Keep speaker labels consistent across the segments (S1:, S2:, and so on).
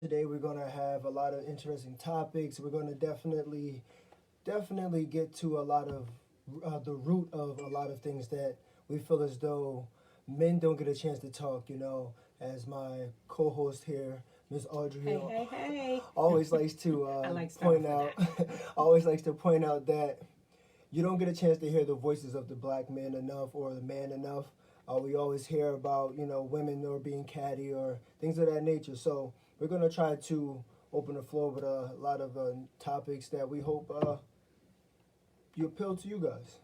S1: Today we're gonna have a lot of interesting topics. We're gonna definitely get to a lot of the root of a lot of things that we feel as though men don't get a chance to talk. As my co-host here, Miss Audrey
S2: Hey,
S1: Hill,
S2: hey, hey.
S1: always likes to
S2: I like starting
S1: point
S2: for
S1: out,
S2: that.
S1: always likes to point out that you don't get a chance to hear the voices of the black man enough or the man enough. We always hear about women or being catty or things of that nature. So we're gonna try to open the floor with a lot of topics that we hope you appeal to you guys.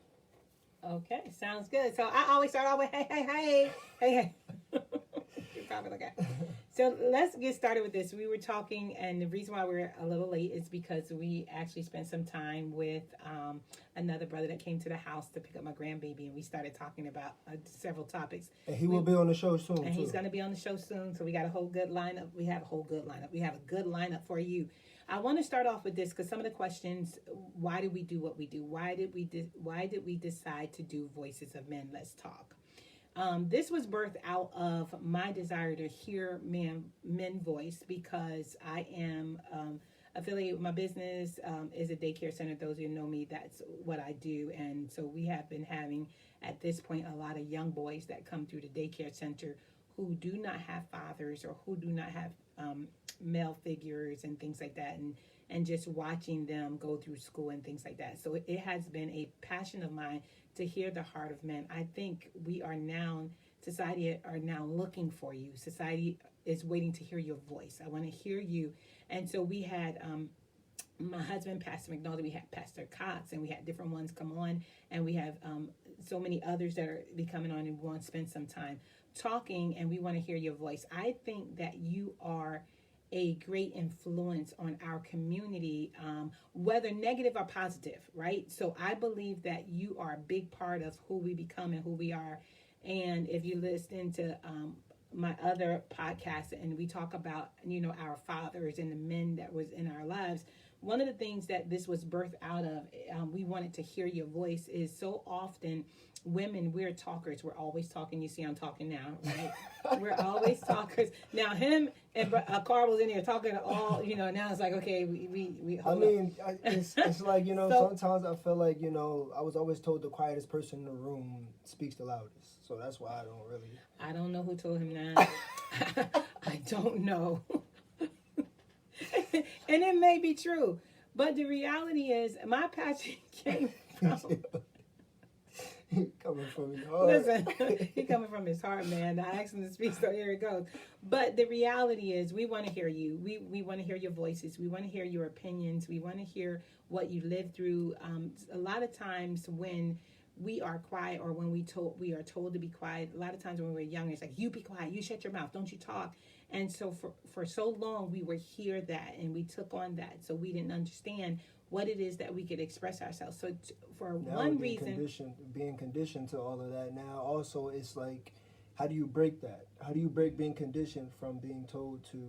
S2: Okay, sounds good. So I always start out with hey, hey, hey, hey, hey. You're probably like that. So let's get started with this. We were talking, and the reason why we're a little late is because we actually spent some time with another brother that came to the house to pick up my grandbaby, and we started talking about several topics.
S1: And he
S2: We
S1: will be on the show soon
S2: and
S1: too.
S2: he's going to be on the show soon. So we got a whole good lineup. We have a whole good lineup. We have a good lineup for you. I want to start off with this because some of the questions: why did we do what we do? Why did we decide to do Voices of Men? Let's talk. This was birthed out of my desire to hear men voice because I am affiliated with my business is a daycare center. Those of you who know me, that's what I do. And so we have been having at this point a lot of young boys that come through the daycare center who do not have fathers or who do not have male figures and things like that. And just watching them go through school and things like that. So it has been a passion of mine to hear the heart of men. I think we are now, society are now looking for you. Society is waiting to hear your voice. I want to hear you. And so we had my husband, Pastor McNulty, we had Pastor Cox, and we had different ones come on, and we have so many others that are be coming on and want to spend some time talking, and we want to hear your voice. I think that you are a great influence on our community, whether negative or positive, right? So I believe that you are a big part of who we become and who we are. And if you listen to my other podcast and we talk about our fathers and the men that was in our lives, one of the things that this was birthed out of, we wanted to hear your voice, is so often women, we're talkers. We're always talking. You see I'm talking now, right? We're always talkers. Now him and Carl was in here talking all, now it's like, okay, we
S1: I
S2: hold up.
S1: mean, it's like
S2: So
S1: sometimes I feel like I was always told the quietest person in the room speaks the loudest, so that's why I don't really.
S2: I don't know who told him that. I don't know. And it may be true. But the reality is my passion came from
S1: Coming from your heart.
S2: listen, he coming from his heart, man. I asked him to speak, so here it goes. But the reality is we want to hear you. We want to hear your voices. We want to hear your opinions. We want to hear what you lived through. A lot of times when we are quiet or when we are told to be quiet, a lot of times when we're young, it's like, you be quiet, you shut your mouth, don't you talk. And so for so long we were hear that and we took on that, so we didn't understand what it is that we could express ourselves. So for
S1: Now
S2: one
S1: we're
S2: reason,
S1: being conditioned to all of that. Now also it's like, how do you break that? How do you break being conditioned from being told to?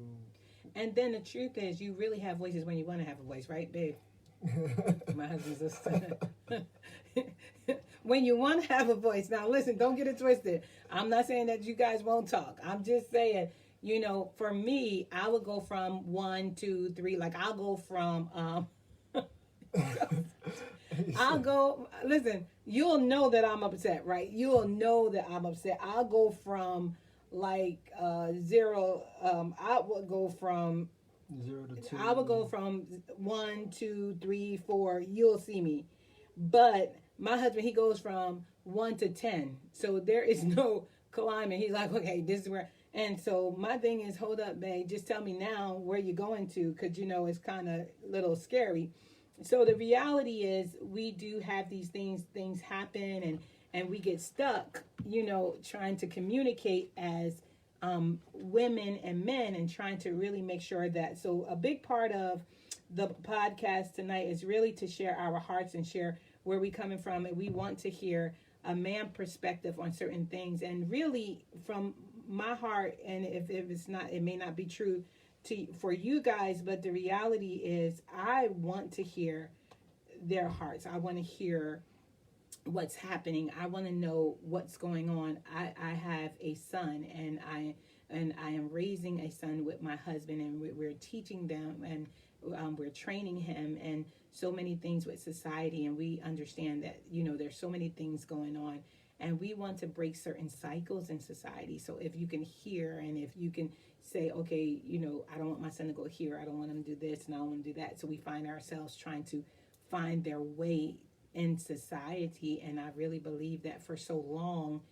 S2: and then the truth is you really have voices when you want to have a voice, right, babe? My husband's a when you want to have a voice. Now listen, don't get it twisted. I'm not saying that you guys won't talk. I'm just saying, for me, I would go from one, two, three. Like I'll go from I'll go, listen, you'll know that I'm upset, right? You'll know that I'm upset. I'll go from like zero, I would go from,
S1: 0 to 2.
S2: I would go from one, two, three, four, you'll see me. But my husband, he goes from 1 to 10. So there is no climbing. He's like, okay, this is where. And so my thing is, hold up, babe, just tell me now where you're going to, because it's kind of a little scary. So the reality is we do have these things happen, and we get stuck, trying to communicate as women and men, and trying to really make sure that. So a big part of the podcast tonight is really to share our hearts and share where we coming from, and we want to hear a man perspective on certain things, and really from my heart. And if it's not, it may not be true for you guys, but the reality is I want to hear their hearts. I want to hear what's happening. I want to know what's going on. I have a son, and and I am raising a son with my husband, and we're teaching them, and we're training him, and so many things with society, and we understand that, you know, there's so many things going on, and we want to break certain cycles in society. So if you can hear, and if you can say, okay, you know, I don't want my son to go here, I don't want him to do this, and I don't want to do that. So we find ourselves trying to find their way in society. And I really believe that for so long,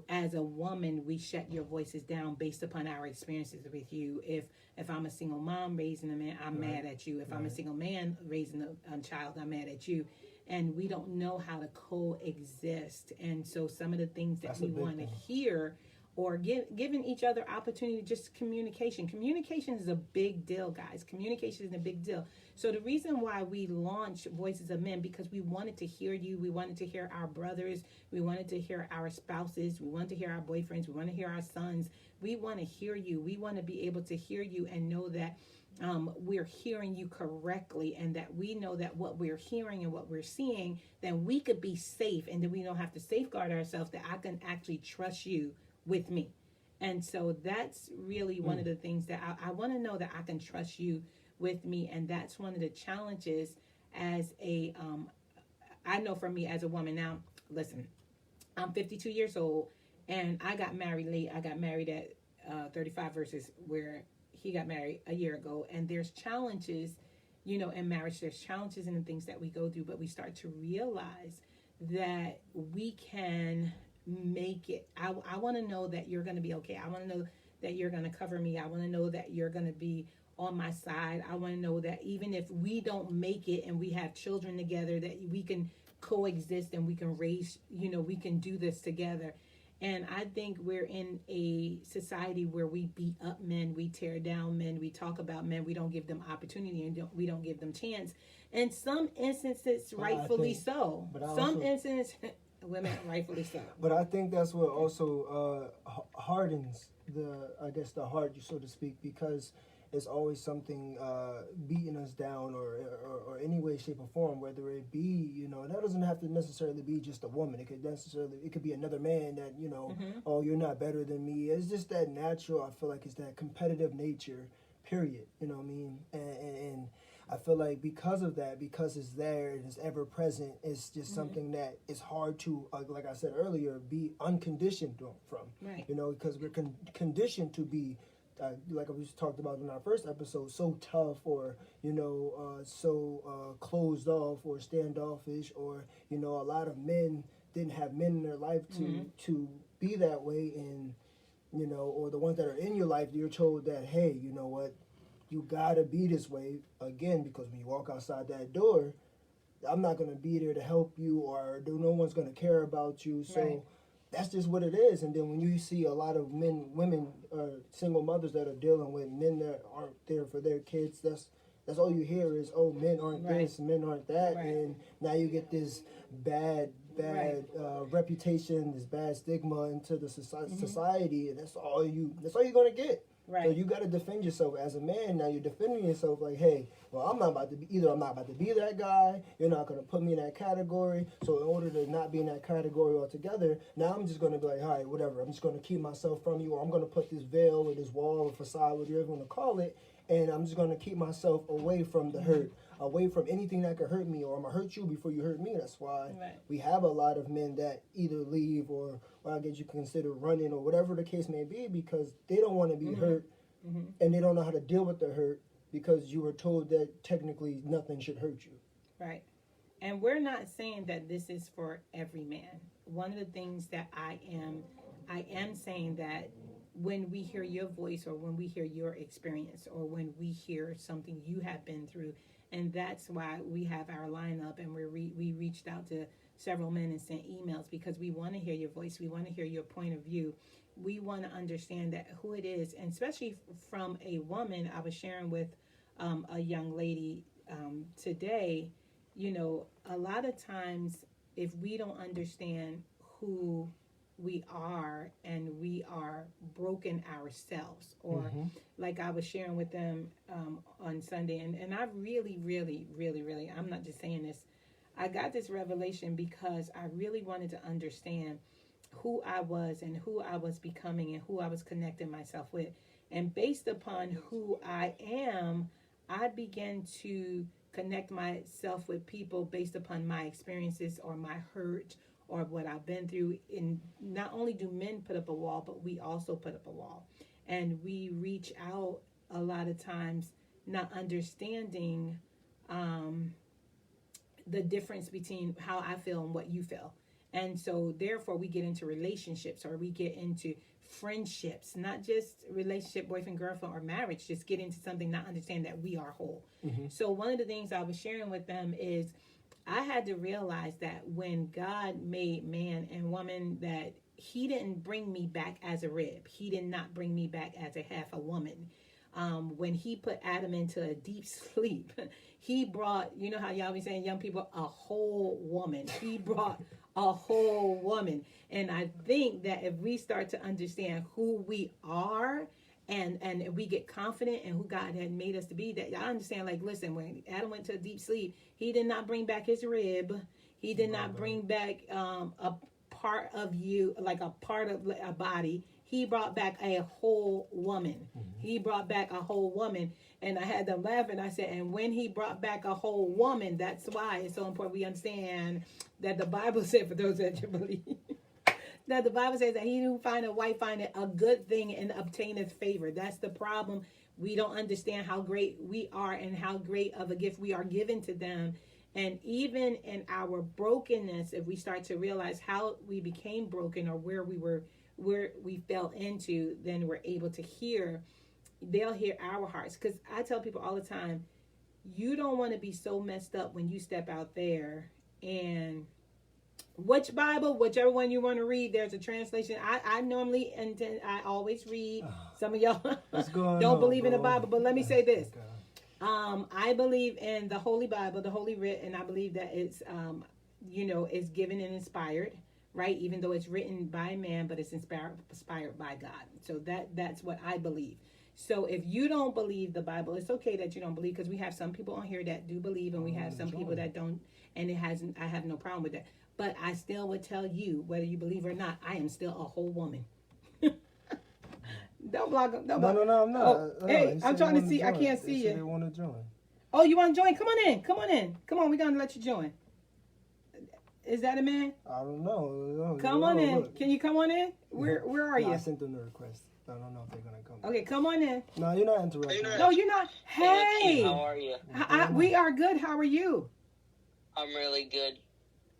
S2: as a woman, we shut your voices down based upon our experiences with you. If I'm a single mom raising a man, I'm mad at you. If I'm a single man raising a child, I'm mad at you. And we don't know how to coexist. And so some of the things that we want to hear, or giving each other opportunity, just communication. Communication is a big deal, guys. Communication is a big deal. So the reason why we launched Voices of Men, because we wanted to hear you. We wanted to hear our brothers. We wanted to hear our spouses. We wanted to hear our boyfriends. We want to hear our sons. We want to hear you. We want to be able to hear you and know that we're hearing you correctly, and that we know that what we're hearing and what we're seeing, then we could be safe, and then we don't have to safeguard ourselves, that I can actually trust you with me. And so that's really one of the things that I want to know, that I can trust you with me. And that's one of the challenges as a I know for me as a woman. Now listen, I'm 52 years old, and I got married late. I got married at 35 versus where he got married a year ago. And there's challenges, you know, in marriage. There's challenges in the things that we go through, but we start to realize that we can make it. I want to know that you're going to be okay. I want to know that you're going to cover me. I want to know that you're going to be on my side. I want to know that even if we don't make it and we have children together, that we can coexist and we can raise, you know, we can do this together. And I think we're in a society where we beat up men, we tear down men, we talk about men, we don't give them opportunity, and we don't give them chance. In some instances, rightfully so. Some instances, women, rightfully so.
S1: But I think that's what also hardens the heart, so to speak, because it's always something beating us down, or any way, shape, or form, whether it be, you know, that doesn't have to necessarily be just a woman. It could be another man that, you know, oh, you're not better than me. It's just that natural, I feel like it's that competitive nature, period. You know what I mean? And I feel like because of that, because it's there and it's ever present, it's just something that is hard to, like I said earlier, be unconditioned from.
S2: Right.
S1: You know, because we're conditioned to be, like we talked about in our first episode, so tough, or, you know, so closed off, or standoffish, or, you know, a lot of men didn't have men in their life to be that way, and, you know, or the ones that are in your life, you're told that, hey, you know what, you gotta be this way, again, because when you walk outside that door, I'm not gonna be there to help you, or no one's gonna care about you, so. Right. That's just what it is. And then when you see a lot of women, single mothers that are dealing with men that aren't there for their kids, that's all you hear is, oh, men aren't this, men aren't that, and now you get this bad reputation, this bad stigma into the society, and that's all you're gonna get. Right. So you got to defend yourself as a man. Now you're defending yourself like, hey, well, I'm not about to be that guy. You're not going to put me in that category. So in order to not be in that category altogether, now I'm just going to be like, all right, whatever. I'm just going to keep myself from you, or I'm going to put this veil or this wall or facade, whatever you want to call it, and I'm just going to keep myself away from the hurt, away from anything that could hurt me, or I'm going to hurt you before you hurt me. That's why we have a lot of men that either leave, or I guess you consider running, or whatever the case may be, because they don't want to be hurt, and they don't know how to deal with the hurt, because you were told that technically nothing should hurt you.
S2: Right. And we're not saying that this is for every man. One of the things that I am saying that when we hear your voice, or when we hear your experience, or when we hear something you have been through, and that's why we have our lineup, and we reached out to several men and sent emails, because we want to hear your voice. We want to hear your point of view. We want to understand that who it is, and especially from a woman. I was sharing with a young lady today, you know, a lot of times if we don't understand who we are, and we are broken ourselves, or like I was sharing with them on Sunday, and I really, I'm not just saying this, I got this revelation because I really wanted to understand who I was and who I was becoming and who I was connecting myself with. And based upon who I am, I began to connect myself with people based upon my experiences or my hurt or what I've been through. And not only do men put up a wall, but we also put up a wall. And we reach out a lot of times not understanding the difference between how I feel and what you feel. And so therefore we get into relationships or we get into friendships, not just relationship, boyfriend, girlfriend, or marriage, just get into something, not understand that we are whole. So one of the things I was sharing with them is I had to realize that when God made man and woman, that he didn't bring me back as a rib. He did not bring me back as a half a woman. When he put Adam into a deep sleep, he brought, you know how y'all be saying, young people, a whole woman. He brought a whole woman. And I think that if we start to understand who we are and we get confident in who God had made us to be, that I understand, like, listen, when Adam went to a deep sleep, he did not bring back his rib. He did not bring back a part of you, like a part of a body. He brought back a whole woman. He brought back a whole woman. And I had them laughing. I said, and when he brought back a whole woman, that's why it's so important we understand that the Bible said, for those that you believe, that the Bible says that he who find a wife findeth a good thing and obtaineth favor. That's the problem. We don't understand how great we are and how great of a gift we are given to them. And even in our brokenness, if we start to realize how we became broken or where we fell into, then we're able to hear, they'll hear our hearts. Because I tell people all the time, you don't want to be so messed up when you step out there. And which Bible, whichever one you want to read, there's a translation. I normally intend, I always read. Some of y'all don't believe in the Bible, but let me say this. I believe in the Holy Bible, the Holy Writ, and I believe that it's, it's given and inspired, right? Even though it's written by man, but it's inspired by God. So that's what I believe. So if you don't believe the Bible, it's okay that you don't believe, because we have some people on here that do believe, and we have some people that don't, and I have no problem with that. But I still would tell you, whether you believe or not, I am still a whole woman. Don't block them. No,
S1: I'm not.
S2: Oh, hey, I'm trying to see. I can't see you.
S1: They want to join.
S2: Oh, you want to join? Come on in. Come on. We're going to let you join. Is that a man?
S1: I don't know.
S2: Come on in. Look. Can you come on in? Where are you?
S1: I sent them the request. I don't know if they're going to come.
S2: Okay, come on in.
S1: No, you're not interrupting.
S2: No, you're not. Hey.
S3: How are you?
S2: We are good. How are you?
S3: I'm really good.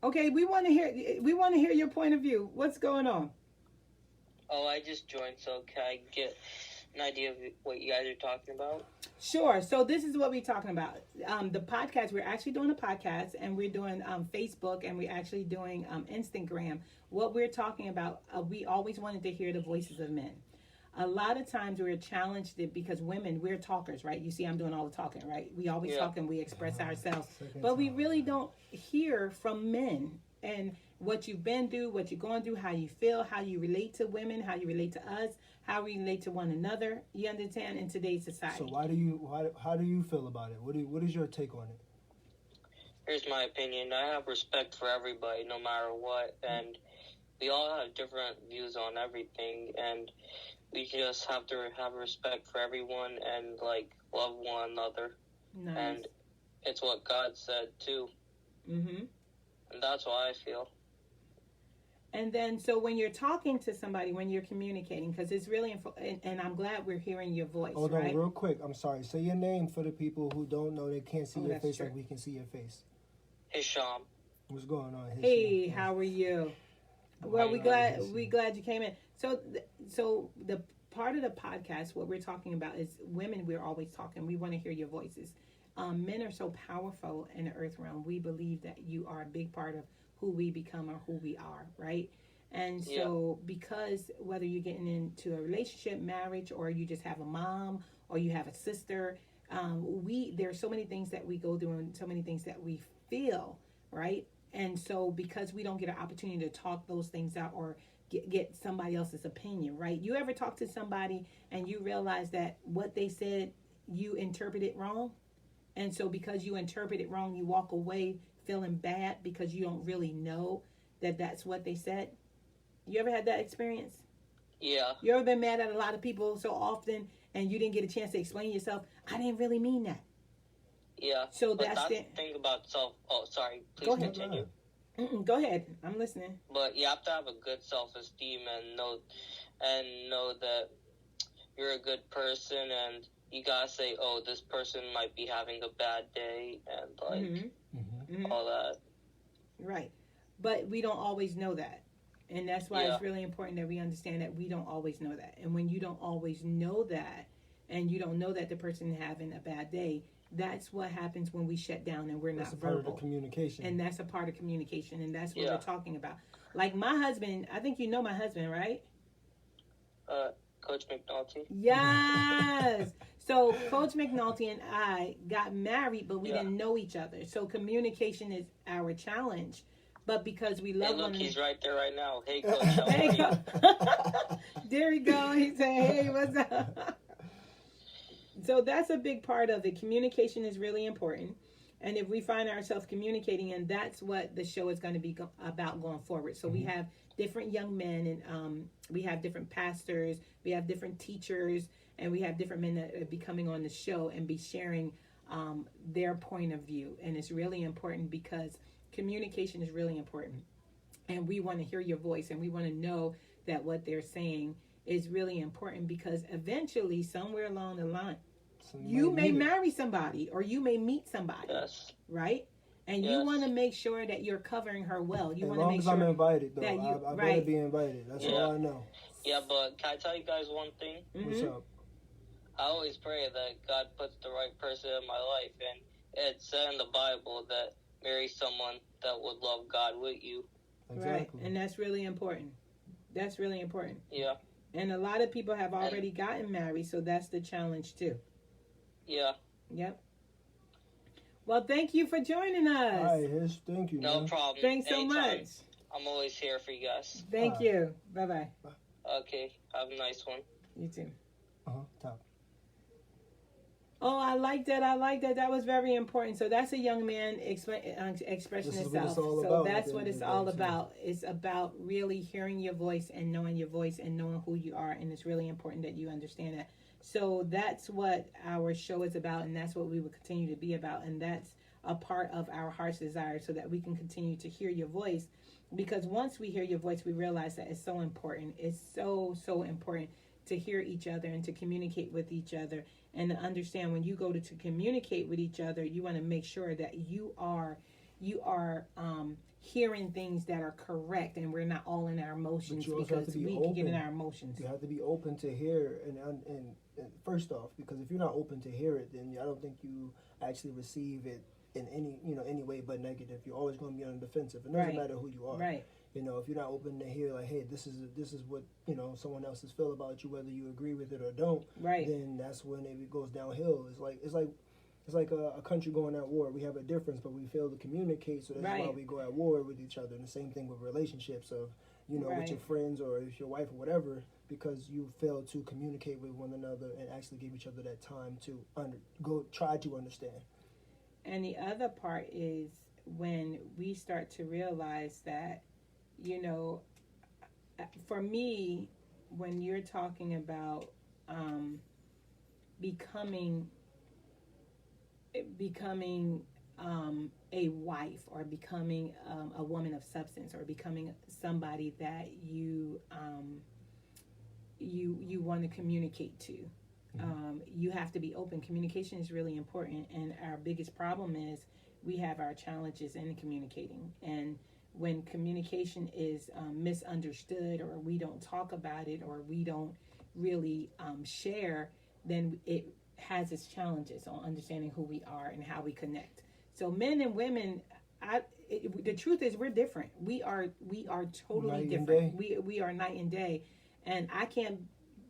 S2: Okay, we want to hear your point of view. What's going on?
S3: Oh, I just joined, so can I get an idea of what you guys are talking about?
S2: Sure. So this is what we're talking about. The podcast, we're actually doing a podcast, and we're doing Facebook, and we're actually doing Instagram. What we're talking about, we always wanted to hear the voices of men. A lot of times we're challenged because women, we're talkers, right? You see, I'm doing all the talking, right? We always talk and we express ourselves, but we really don't hear from men and what you've been through, what you're going through, how you feel, how you relate to women, how you relate to us, how we relate to one another. You understand, in today's society.
S1: So how do you feel about it? What is your take on it?
S3: Here's my opinion. I have respect for everybody, no matter what, and we all have different views on everything, and we just have to have respect for everyone and, love one another.
S2: Nice.
S3: And it's what God said, too.
S2: Mm-hmm.
S3: And that's what I feel.
S2: And then, so when you're talking to somebody, when you're communicating, because it's really, and I'm glad we're hearing your voice,
S1: Hold
S2: right?
S1: on, real quick. I'm sorry. Say your name for the people who don't know. They can't see your face
S2: true.
S1: like we can see your face.
S3: Hisham.
S1: What's going on?
S2: Hey, how are you? Well, we glad you came in. So the part of the podcast, what we're talking about is women. We're always talking. We want to hear your voices. Men are so powerful in the earth realm. We believe that you are a big part of who we become or who we are, right? And so because whether you're getting into a relationship, marriage, or you just have a mom or you have a sister, there are so many things that we go through and so many things that we feel, right? And so because we don't get an opportunity to talk those things out or get somebody else's opinion, right? You ever talk to somebody and you realize that what they said, you interpreted wrong? And so because you interpret it wrong, you walk away feeling bad because you don't really know that that's what they said? You ever had that experience?
S3: Yeah.
S2: You ever been mad at a lot of people so often and you didn't get a chance to explain yourself? I didn't really mean that.
S3: Yeah.
S2: So
S3: But
S2: that's
S3: that's
S2: the.
S3: the thing about self. Oh, sorry. Please
S2: Go ahead.
S3: continue.
S2: Go ahead. I'm listening.
S3: But you have to have a good self-esteem and know that you're a good person, and you gotta say, oh, this person might be having a bad day, and like all that.
S2: Right. But we don't always know that. And that's why
S3: Yeah.
S2: it's really important that we understand that we don't always know that. And when you don't always know that, and you don't know that the person is having a bad day, that's what happens when we shut down and we're
S1: That's a
S2: not
S1: part of
S2: verbal.
S1: the communication.
S2: And that's a part of communication. And that's what
S3: Yeah.
S2: we're talking about. Like my husband, I think you know my husband, right?
S3: Coach McNulty.
S2: Yes. So Coach McNulty and I got married, but we
S3: Yeah.
S2: didn't know each other. So communication is our challenge. But because we
S3: Hey,
S2: love
S3: look,
S2: one another.
S3: he's right there right now. Hey, Coach, how
S2: There
S3: are
S2: you
S3: you?
S2: go. There we go. He said, hey, what's up? So that's a big part of it. Communication is really important. And if we find ourselves communicating, and that's what the show is going to be about going forward. So we have different young men, and we have different pastors, we have different teachers, and we have different men that will be coming on the show and be sharing their point of view. And it's really important because communication is really important. And we want to hear your voice, and we want to know that what they're saying is really important, because eventually, somewhere along the line,
S1: So
S2: you may
S1: need it.
S2: marry somebody or you may meet somebody,
S3: Yes.
S2: right? And you
S3: Yes.
S2: want to make sure that you're covering her well. You
S1: As
S2: want to
S1: long
S2: make
S1: as
S2: sure
S1: I'm invited, though,
S2: that you-
S1: I better
S2: right.
S1: be invited. That's
S3: Yeah.
S1: all I know.
S3: Yeah, but can I tell you guys one thing?
S1: What's
S2: Mhm.
S1: up?
S3: I always pray that God puts the right person in my life, and it's said in the Bible that marry someone that would love God with you.
S1: Exactly.
S2: Right, and that's really important. That's really important.
S3: Yeah.
S2: And a lot of people have already gotten married, so that's the challenge too.
S3: Yeah.
S2: Yep. Well, thank you for joining us.
S1: All right, Hish, thank you,
S3: No
S1: man.
S3: problem.
S2: Thanks so
S3: Anytime.
S2: much.
S3: I'm always here for you guys.
S2: Thank
S1: Bye.
S2: you. Bye bye.
S3: Okay. Have a nice one.
S2: You too.
S1: Top.
S2: Oh, I like that. I like that. That was very important. So that's a young man expressing
S1: This is what
S2: himself.
S1: it's all
S2: So
S1: about at
S2: that's
S1: the
S2: what
S1: end of
S2: it's
S1: the
S2: all
S1: day, too.
S2: about. It's about really hearing your voice and knowing your voice and knowing who you are. And it's really important that you understand that. So that's what our show is about, and that's what we will continue to be about. And that's a part of our heart's desire, so that we can continue to hear your voice. Because once we hear your voice, we realize that it's so important. It's so, so important to hear each other and to communicate with each other, and to understand when you go to communicate with each other, you want to make sure that you are hearing things that are correct, and we're not all in our emotions,
S1: you also have
S2: because
S1: to be
S2: we can get in
S1: open.
S2: our emotions.
S1: You have to be open to hear, and first off, because if you're not open to hear it, then I don't think you actually receive it in any way but negative. You're always going to be on the defensive. It doesn't
S2: Right.
S1: matter who you are.
S2: Right.
S1: If you're not open to hear, like, hey, this is what someone else's feel about you, whether you agree with it or don't,
S2: Right.
S1: then that's when it goes downhill. It's like a country going at war. We have a difference, but we fail to communicate, so that's why
S2: Right.
S1: we go at war with each other. And the same thing with relationships of with
S2: Right.
S1: your friends or with your wife or whatever, because you fail to communicate with one another and actually give each other that time to try to understand.
S2: And the other part is when we start to realize that, for me, when you're talking about becoming a wife, or becoming a woman of substance, or becoming somebody that you want to communicate to, you have to be open. Communication is really important, and our biggest problem is we have our challenges in communicating. And when communication is misunderstood, or we don't talk about it, or we don't really share, then it has its challenges on understanding who we are and how we connect. So men and women, the truth is we're different. We are totally
S1: Night and
S2: different. We are night and day, and I can't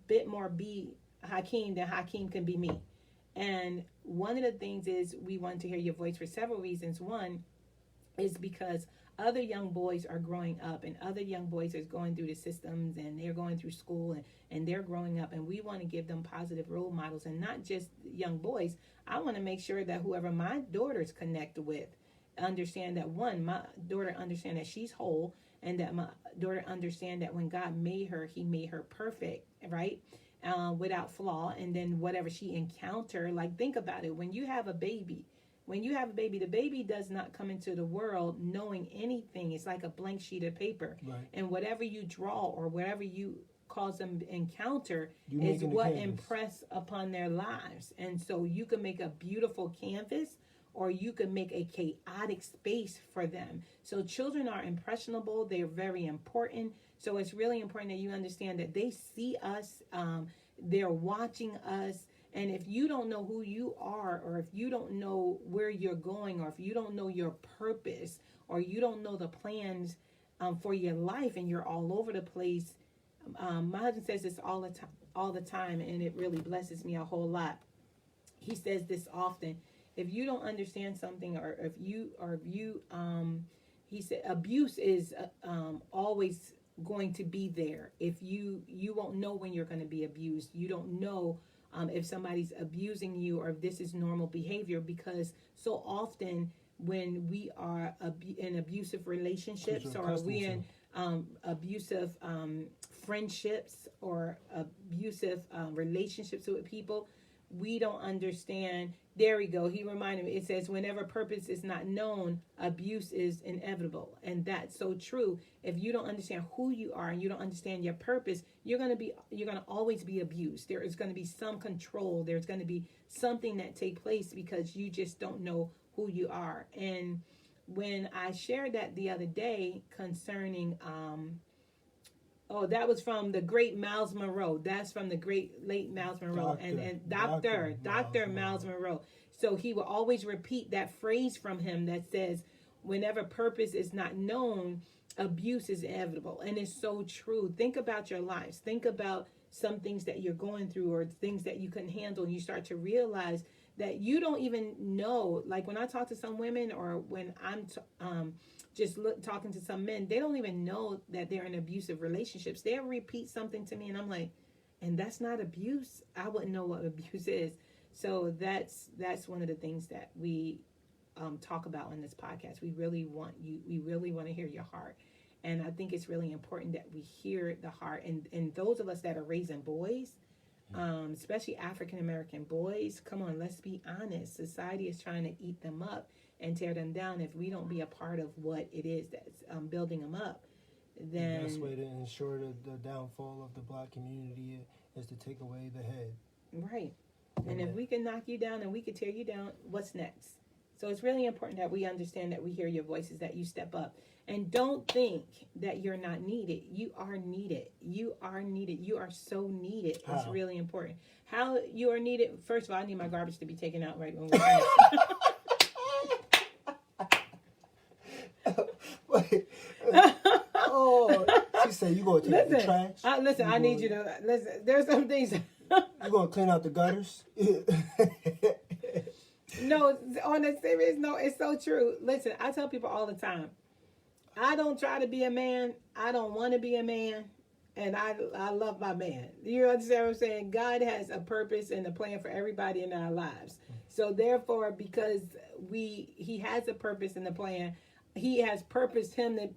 S2: bit more be Hakeem than Hakeem can be me. And one of the things is we want to hear your voice for several reasons. One is because other young boys are growing up, and other young boys are going through the systems, and they're going through school, and they're growing up, and we want to give them positive role models, and not just young boys. I want to make sure that whoever my daughters connect with understand that, one, my daughter understand that she's whole, and that my daughter understand that when God made her, he made her perfect, right? Without flaw. And then whatever she encounter, like think about it. When you have a baby, the baby does not come into the world knowing anything. It's like a blank sheet of paper.
S1: Right.
S2: And whatever you draw or whatever you cause them to encounter
S1: You
S2: is
S1: making the
S2: what
S1: canvas.
S2: impress upon their lives. And so you can make a beautiful canvas or you can make a chaotic space for them. So children are impressionable. They're very important. So it's really important that you understand that they see us. They're watching us. And if you don't know who you are, or if you don't know where you're going, or if you don't know your purpose, or you don't know the plans for your life, and you're all over the place, my husband says this all the time, and it really blesses me a whole lot. He says this often: if you don't understand something, or if you, he said, abuse is always going to be there. If you won't know when you're going to be abused. You don't know if somebody's abusing you or if this is normal behavior, because so often when we are in abusive relationships, or we in abusive friendships or abusive relationships with people, we don't understand. There we go. He reminded me. It says, whenever purpose is not known, abuse is inevitable. And that's so true. If you don't understand who you are and you don't understand your purpose, you're going to always be abused. There is going to be some control. There's going to be something that take place because you just don't know who you are. And when I shared that the other day concerning, that was from the great Miles Monroe. That's from the great late Miles Monroe. Dr. Miles Monroe. So he will always repeat that phrase from him that says, whenever purpose is not known, abuse is inevitable. And it's so true. Think about your lives. Think about some things that you're going through or things that you couldn't handle. And you start to realize that you don't even know. Like when I talk to some women, or when I'm talking to some men, they don't even know that they're in abusive relationships. They'll repeat something to me and I'm like, and that's not abuse? I wouldn't know what abuse is. So that's one of the things that we talk about in this podcast. We really want to hear your heart. And I think it's really important that we hear the heart. And those of us that are raising boys, especially African-American boys, come on, let's be honest. Society is trying to eat them up and tear them down. If we don't be a part of what it is that's building them up, then
S1: the best way to ensure the downfall of the black community is to take away the head.
S2: Right. And if we can knock you down and we can tear you down, what's next? So it's really important that we understand that we hear your voices, that you step up. And don't think that you're not needed. You are needed. You are needed. You are so needed.
S1: How?
S2: It's really important. How you are needed? First of all, I need my garbage to be taken out right when we're finished.
S1: She said you gonna take out the trash.
S2: I need you to listen. There's some things.
S1: You gonna clean out the gutters?
S2: No, on a serious note, it's so true. Listen, I tell people all the time, I don't try to be a man. I don't want to be a man. And I love my man. You understand what I'm saying? God has a purpose and a plan for everybody in our lives. So therefore, because he has a purpose and a plan, he has purposed him to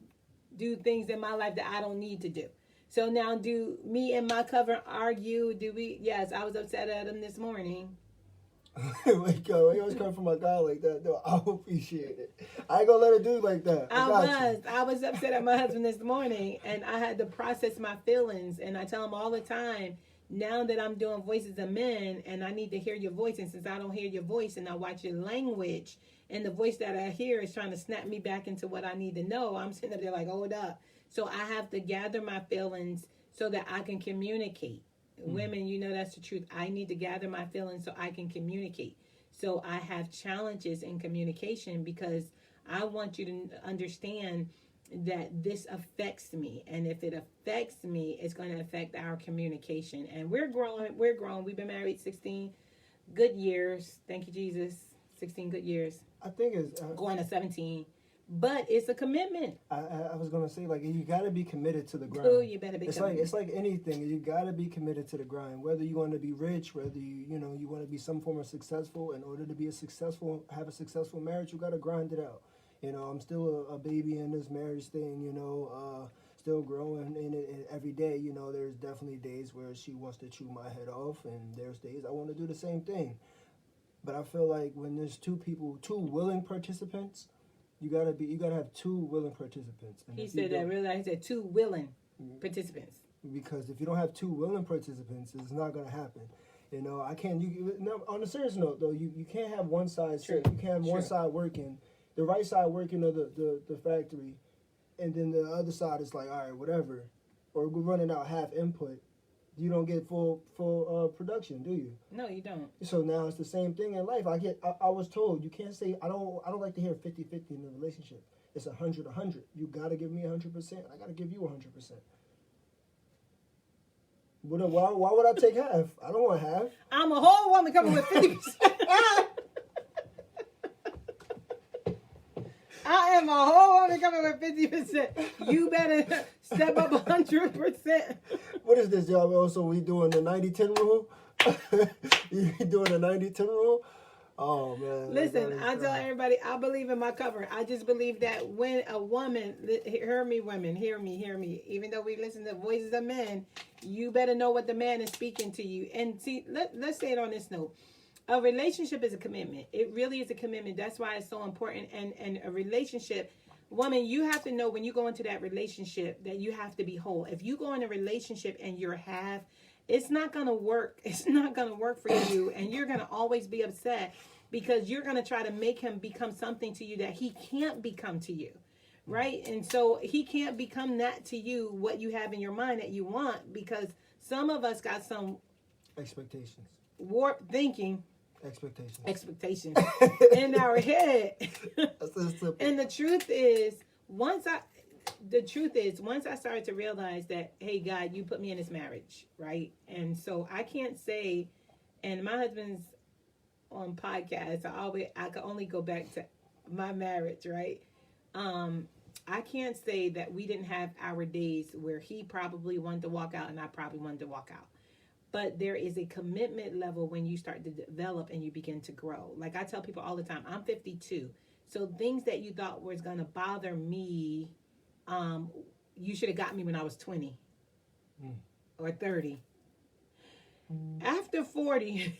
S2: do things in my life that I don't need to do. So now, do me and my cover argue? Do we? Yes, I was upset at him this morning.
S1: Wait, yo, you always come from my guy like that. No, I appreciate it. I ain't gonna let her do it like that.
S2: I was upset at my husband this morning, and I had to process my feelings. And I tell him all the time, now that I'm doing Voices of Men, and I need to hear your voice, and since I don't hear your voice, and I watch your language, and the voice that I hear is trying to snap me back into what I need to know, I'm sitting up there like, hold up. So I have to gather my feelings so that I can communicate. Women, you know that's the truth. I need to gather my feelings so I can communicate. So I have challenges in communication because I want you to understand that this affects me. And if it affects me, it's going to affect our communication. And we're growing. We've been married 16 good years. Thank you, Jesus. 16 good years.
S1: I think it's...
S2: going to 17. But it's a commitment.
S1: I was gonna say, like, you gotta be committed to the grind.
S2: Oh, you better be committed.
S1: It's like anything. You gotta be committed to the grind. Whether you want to be rich, whether you want to be some form of successful. In order to be have a successful marriage, you gotta grind it out. You know, I'm still a baby in this marriage thing, you know, still growing in it, and every day, you know, there's definitely days where she wants to chew my head off, and there's days I want to do the same thing. But I feel like when there's two willing participants, you gotta have two willing participants. And
S2: He
S1: if you
S2: said that
S1: don't-
S2: really. He said 2 willing participants.
S1: because if you don't have two willing participants, it's not gonna happen. You know, I can't. No, on a serious note, though, you can't have one side.
S2: True.
S1: You can't have one
S2: True.
S1: side working, the right side working of the factory, and then the other side is like, all right, whatever, or we're running out half input. You don't get full production, do you?
S2: No, you don't.
S1: So now it's the same thing in life. I was told you can't say I don't like to hear 50-50 in a relationship. It's 100-100. You gotta give me 100%. I gotta give you 100%. Why would I take half? I don't want half.
S2: I'm a whole woman coming with 50%. I am a whole woman coming with 50%. You better step up 100%.
S1: What is this, y'all? Also, we doing the 90-10 rule? You doing the 90-10 rule? Oh, man.
S2: Listen, I tell everybody, I believe in my covering. I just believe that when a woman, hear me, women, hear me. Even though we listen to voices of men, you better know what the man is speaking to you. And see, let's say it on this note. A relationship is a commitment. It really is a commitment. That's why it's so important. And a relationship, woman, you have to know when you go into that relationship that you have to be whole. If you go in a relationship and you're half, it's not going to work. It's not going to work for you. And you're going to always be upset because you're going to try to make him become something to you that he can't become to you. Right? And so he can't become that to you, what you have in your mind that you want, because some of us got some
S1: expectations
S2: warped thinking.
S1: Expectations
S2: in our head.
S1: That's so simple.
S2: And the truth is, once I started to realize that, hey, God, you put me in this marriage, right? And so I can't say, and my husband's on podcasts, I could only go back to my marriage, right? I can't say that we didn't have our days where he probably wanted to walk out and I probably wanted to walk out. But there is a commitment level when you start to develop and you begin to grow. Like I tell people all the time, I'm 52. So things that you thought was going to bother me, you should have got me when I was 20 or 30. After 40,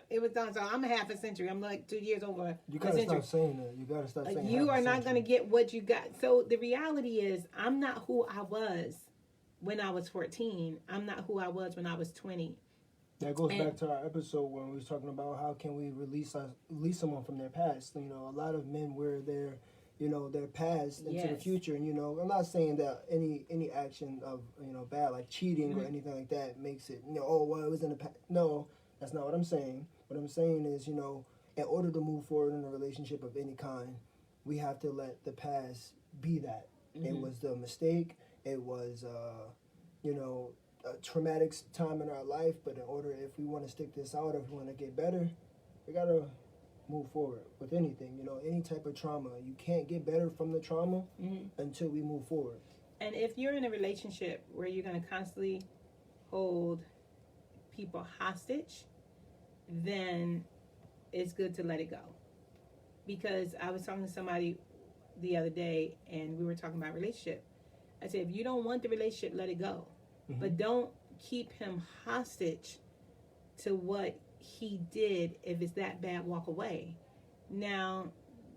S2: it was done. So I'm a half a century. I'm like 2 years over.
S1: You gotta stop saying that. You gotta stop saying
S2: you
S1: half
S2: are
S1: a
S2: not going to
S1: century.
S2: get what you got. So the reality is, I'm not who I was when I was 14. I'm not who I was when I was 20.
S1: That goes back to our episode when we was talking about how can we release someone from their past. You know, a lot of men wear their past into the future. And, you know, I'm not saying that any action of, you know, bad, like cheating or anything like that makes it, you know, oh, well, it was in the past. No, that's not what I'm saying. What I'm saying is, you know, in order to move forward in a relationship of any kind, we have to let the past be that. It was the mistake. It was, you know, a traumatic time in our life. But in order, if we want to stick this out, if we want to get better, we got to move forward with anything. You know, any type of trauma. You can't get better from the trauma until we move forward.
S2: And if you're in a relationship where you're going to constantly hold people hostage, then it's good to let it go. Because I was talking to somebody the other day and we were talking about relationship. I said, if you don't want the relationship, let it go. But don't keep him hostage to what he did. If it's that bad, walk away. Now,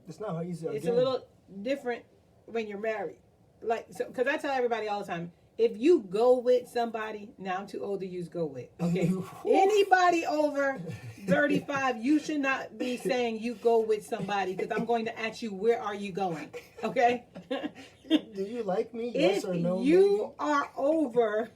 S1: it's not how easy.
S2: It's a little different when you're married. Like, so, because I tell everybody all the time, if you go with somebody, now I'm too old to use go with. Okay, anybody over 35, you should not be saying you go with somebody because I'm going to ask you, where are you going? Okay.
S1: Do you like me? Yes or no?
S2: If you are over,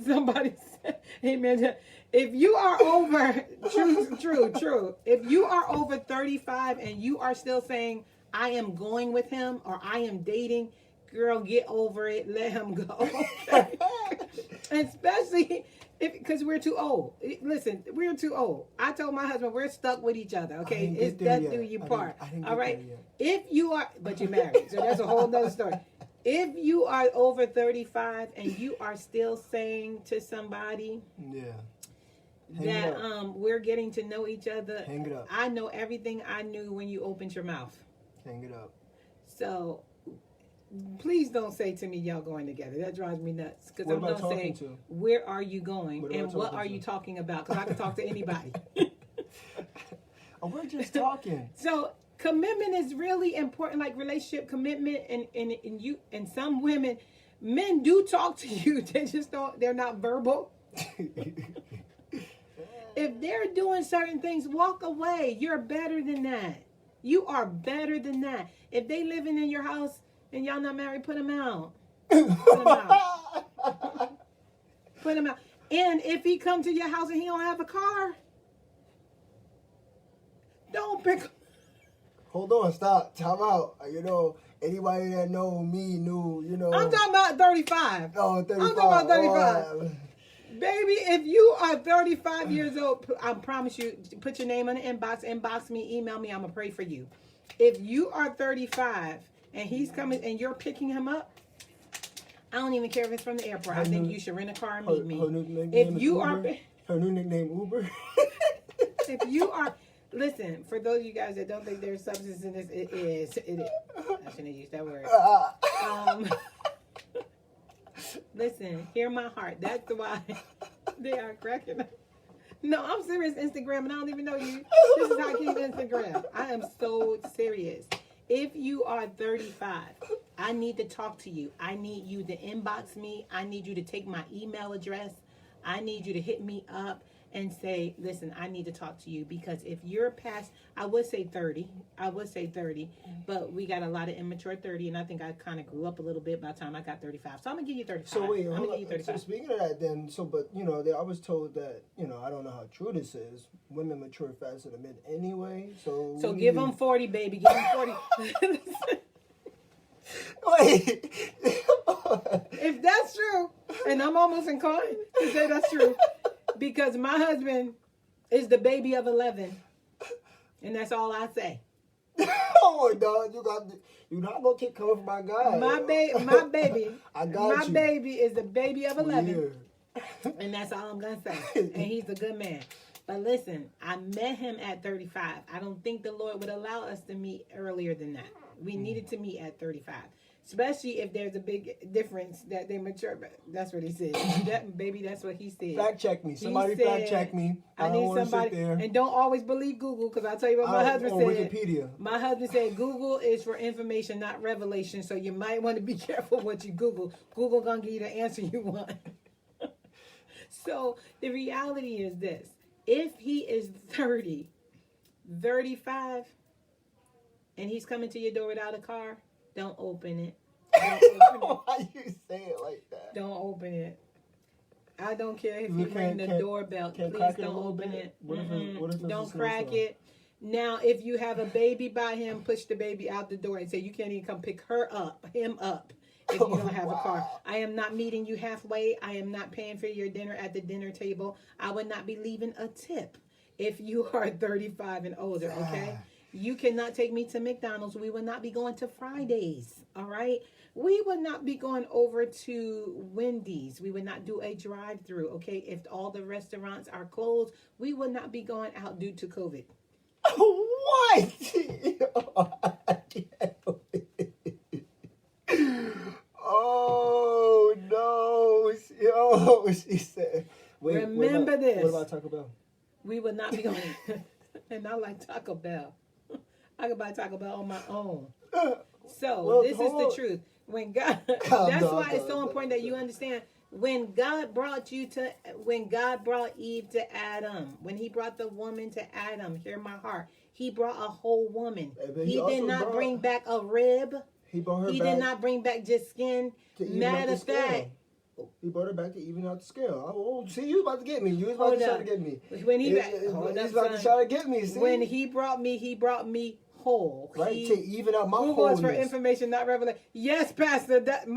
S2: somebody said, amen. If you are over, true. If you are over 35 and you are still saying, I am going with him or I am dating, girl, get over it. Let him go. Especially because we're too old. Listen, we're too old. I told my husband we're stuck with each other. Okay, it's death do you part. All right. If you are, but you're married, so that's a whole nother story. If you are over 35 and you are still saying to somebody, that we're getting to know each other,
S1: hang it up.
S2: I know everything I knew when you opened your mouth.
S1: Hang it up.
S2: So please don't say to me y'all going together. That drives me nuts. Because
S1: What
S2: I'm
S1: about
S2: going to say,
S1: talking to?
S2: where are you going?
S1: What am I
S2: And what
S1: talking
S2: are
S1: to?
S2: you talking about? Because I can talk to anybody.
S1: Oh, we're just talking.
S2: So commitment is really important, like relationship commitment, and you and some women, men do talk to you. They just don't. They're not verbal. If they're doing certain things, walk away. You're better than that. You are better than that. If they living in your house and y'all not married, put them out. Put them out. Put him out. And if he come to your house and he don't have a car, don't pick him.
S1: Hold on, stop, time out. You know, anybody that know me knew, you know.
S2: I'm talking about 35.
S1: Oh, 35.
S2: I'm talking about 35.
S1: Oh,
S2: Baby, if you are 35 years old, I promise you, put your name in the inbox me, email me, I'm going to pray for you. If you are 35 and he's coming and you're picking him up, I don't even care if it's from the airport. I think you should rent a car and meet me.
S1: Her new nickname
S2: If
S1: is
S2: you
S1: Uber.
S2: are,
S1: Her new nickname Uber.
S2: if you are, listen, for those of you guys that don't think there's substance in this, it is. I shouldn't have used that word. Listen, hear my heart. That's why they are cracking up. No, I'm serious, Instagram, and I don't even know you. This is how I keep Instagram. I am so serious. If you are 35, I need to talk to you. I need you to inbox me. I need you to take my email address. I need you to hit me up and say, listen, I need to talk to you, because if you're past, I would say 30, but we got a lot of immature 30, and I think I kind of grew up a little bit by the time I got 35. So I'm going to give you 35.
S1: So wait,
S2: I'm
S1: hold
S2: going to give you
S1: on. So
S2: 35.
S1: speaking of that then, but you know, I was told that, you know, I don't know how true this is, women mature faster than men anyway, so.
S2: So give them 40, baby. Give them 40.
S1: Wait.
S2: If that's true, and I'm almost inclined to say that's true, because my husband is the baby of 11, and that's all I say.
S1: Oh, dog, you're not gonna keep coming for my guy.
S2: My baby,
S1: I got
S2: my
S1: you.
S2: baby is the baby of 11,
S1: Yeah.
S2: and that's all I'm gonna say. And he's a good man. But listen, I met him at 35. I don't think the Lord would allow us to meet earlier than that. We needed to meet at 35. Especially if there's a big difference that they mature. That's what he said. Baby, that's what he said.
S1: Fact check me. Somebody
S2: He
S1: fact
S2: said,
S1: check me. I
S2: I
S1: don't
S2: need
S1: want to
S2: somebody.
S1: sit there.
S2: And don't always believe Google, because I'll tell you what my husband
S1: on
S2: said.
S1: Wikipedia.
S2: My husband said Google is for information, not revelation. So you might want to be careful what you Google. Google gonna give you the answer you want. So the reality is this. If he is 30, 35, and he's coming to your door without a car, don't open it. Don't open it.
S1: Why you say it like that?
S2: Don't open it. I don't care if
S1: We
S2: you ring the
S1: can't-
S2: doorbell.
S1: can't
S2: Please
S1: crack it a
S2: don't
S1: little
S2: open
S1: bit?
S2: it.
S1: What if it's a
S2: Don't crack
S1: snowstorm?
S2: it. Now, if you have a baby by him, push the baby out the door and say you can't even come pick him up, if you don't have a car. I am not meeting you halfway. I am not paying for your dinner at the dinner table. I would not be leaving a tip if you are 35 and older, okay? You cannot take me to McDonald's. We will not be going to Fridays, all right? We will not be going over to Wendy's. We would not do a drive-through, okay? If all the restaurants are closed, we will not be going out due to COVID.
S1: What? Oh no! Yo, she said. Wait,
S2: Remember this.
S1: What about Taco Bell?
S2: We would not be going. And I like Taco Bell. I could buy Taco Bell on my own. So
S1: Well,
S2: this is
S1: hold
S2: the
S1: on.
S2: truth. When God,
S1: Calm
S2: that's
S1: down,
S2: why it's so
S1: calm
S2: important
S1: down.
S2: that you understand. When God brought Eve to Adam, when He brought the woman to Adam, hear my heart. He brought a whole woman.
S1: Hey, but
S2: He
S1: he
S2: did
S1: also
S2: not
S1: brought-
S2: bring back a rib.
S1: He brought her
S2: He
S1: back
S2: did not bring back just skin.
S1: to even out
S2: Matter
S1: the
S2: of fact,
S1: scale. He brought her back to even out the scale. Oh, see, you was about to get me. You was about
S2: Hold
S1: to try
S2: up.
S1: to get me.
S2: When he
S1: He's
S2: back, hold up,
S1: about to
S2: son.
S1: try to get me. See?
S2: When he brought me whole.
S1: right
S2: He-
S1: to even out my
S2: Google is for
S1: wholeness.
S2: information, not revelation. Yes, Pastor. That when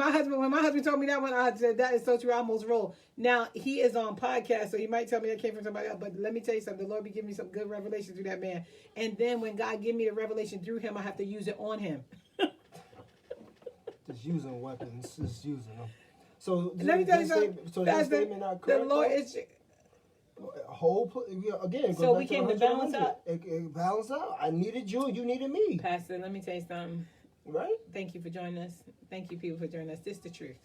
S2: my husband told me that one, I said that is so true. I almost rolled. Now he is on podcast, so he might tell me that came from somebody else. But let me tell you something. The Lord be giving me some good revelation through that man. And then when God give me the revelation through him, I have to use it on him.
S1: Just using weapons, just using them. So
S2: Let me tell you something.
S1: So that
S2: Pastor,
S1: statement not
S2: the
S1: correct.
S2: Lord
S1: though?
S2: is.
S1: Again. It goes
S2: So
S1: back
S2: we
S1: to
S2: came to
S1: 100,
S2: balance
S1: 100.
S2: out?
S1: It balance out. I needed you. You needed me.
S2: Pastor, let me tell you something.
S1: Right?
S2: Thank you for joining us. Thank you, people, for joining us. This is the truth.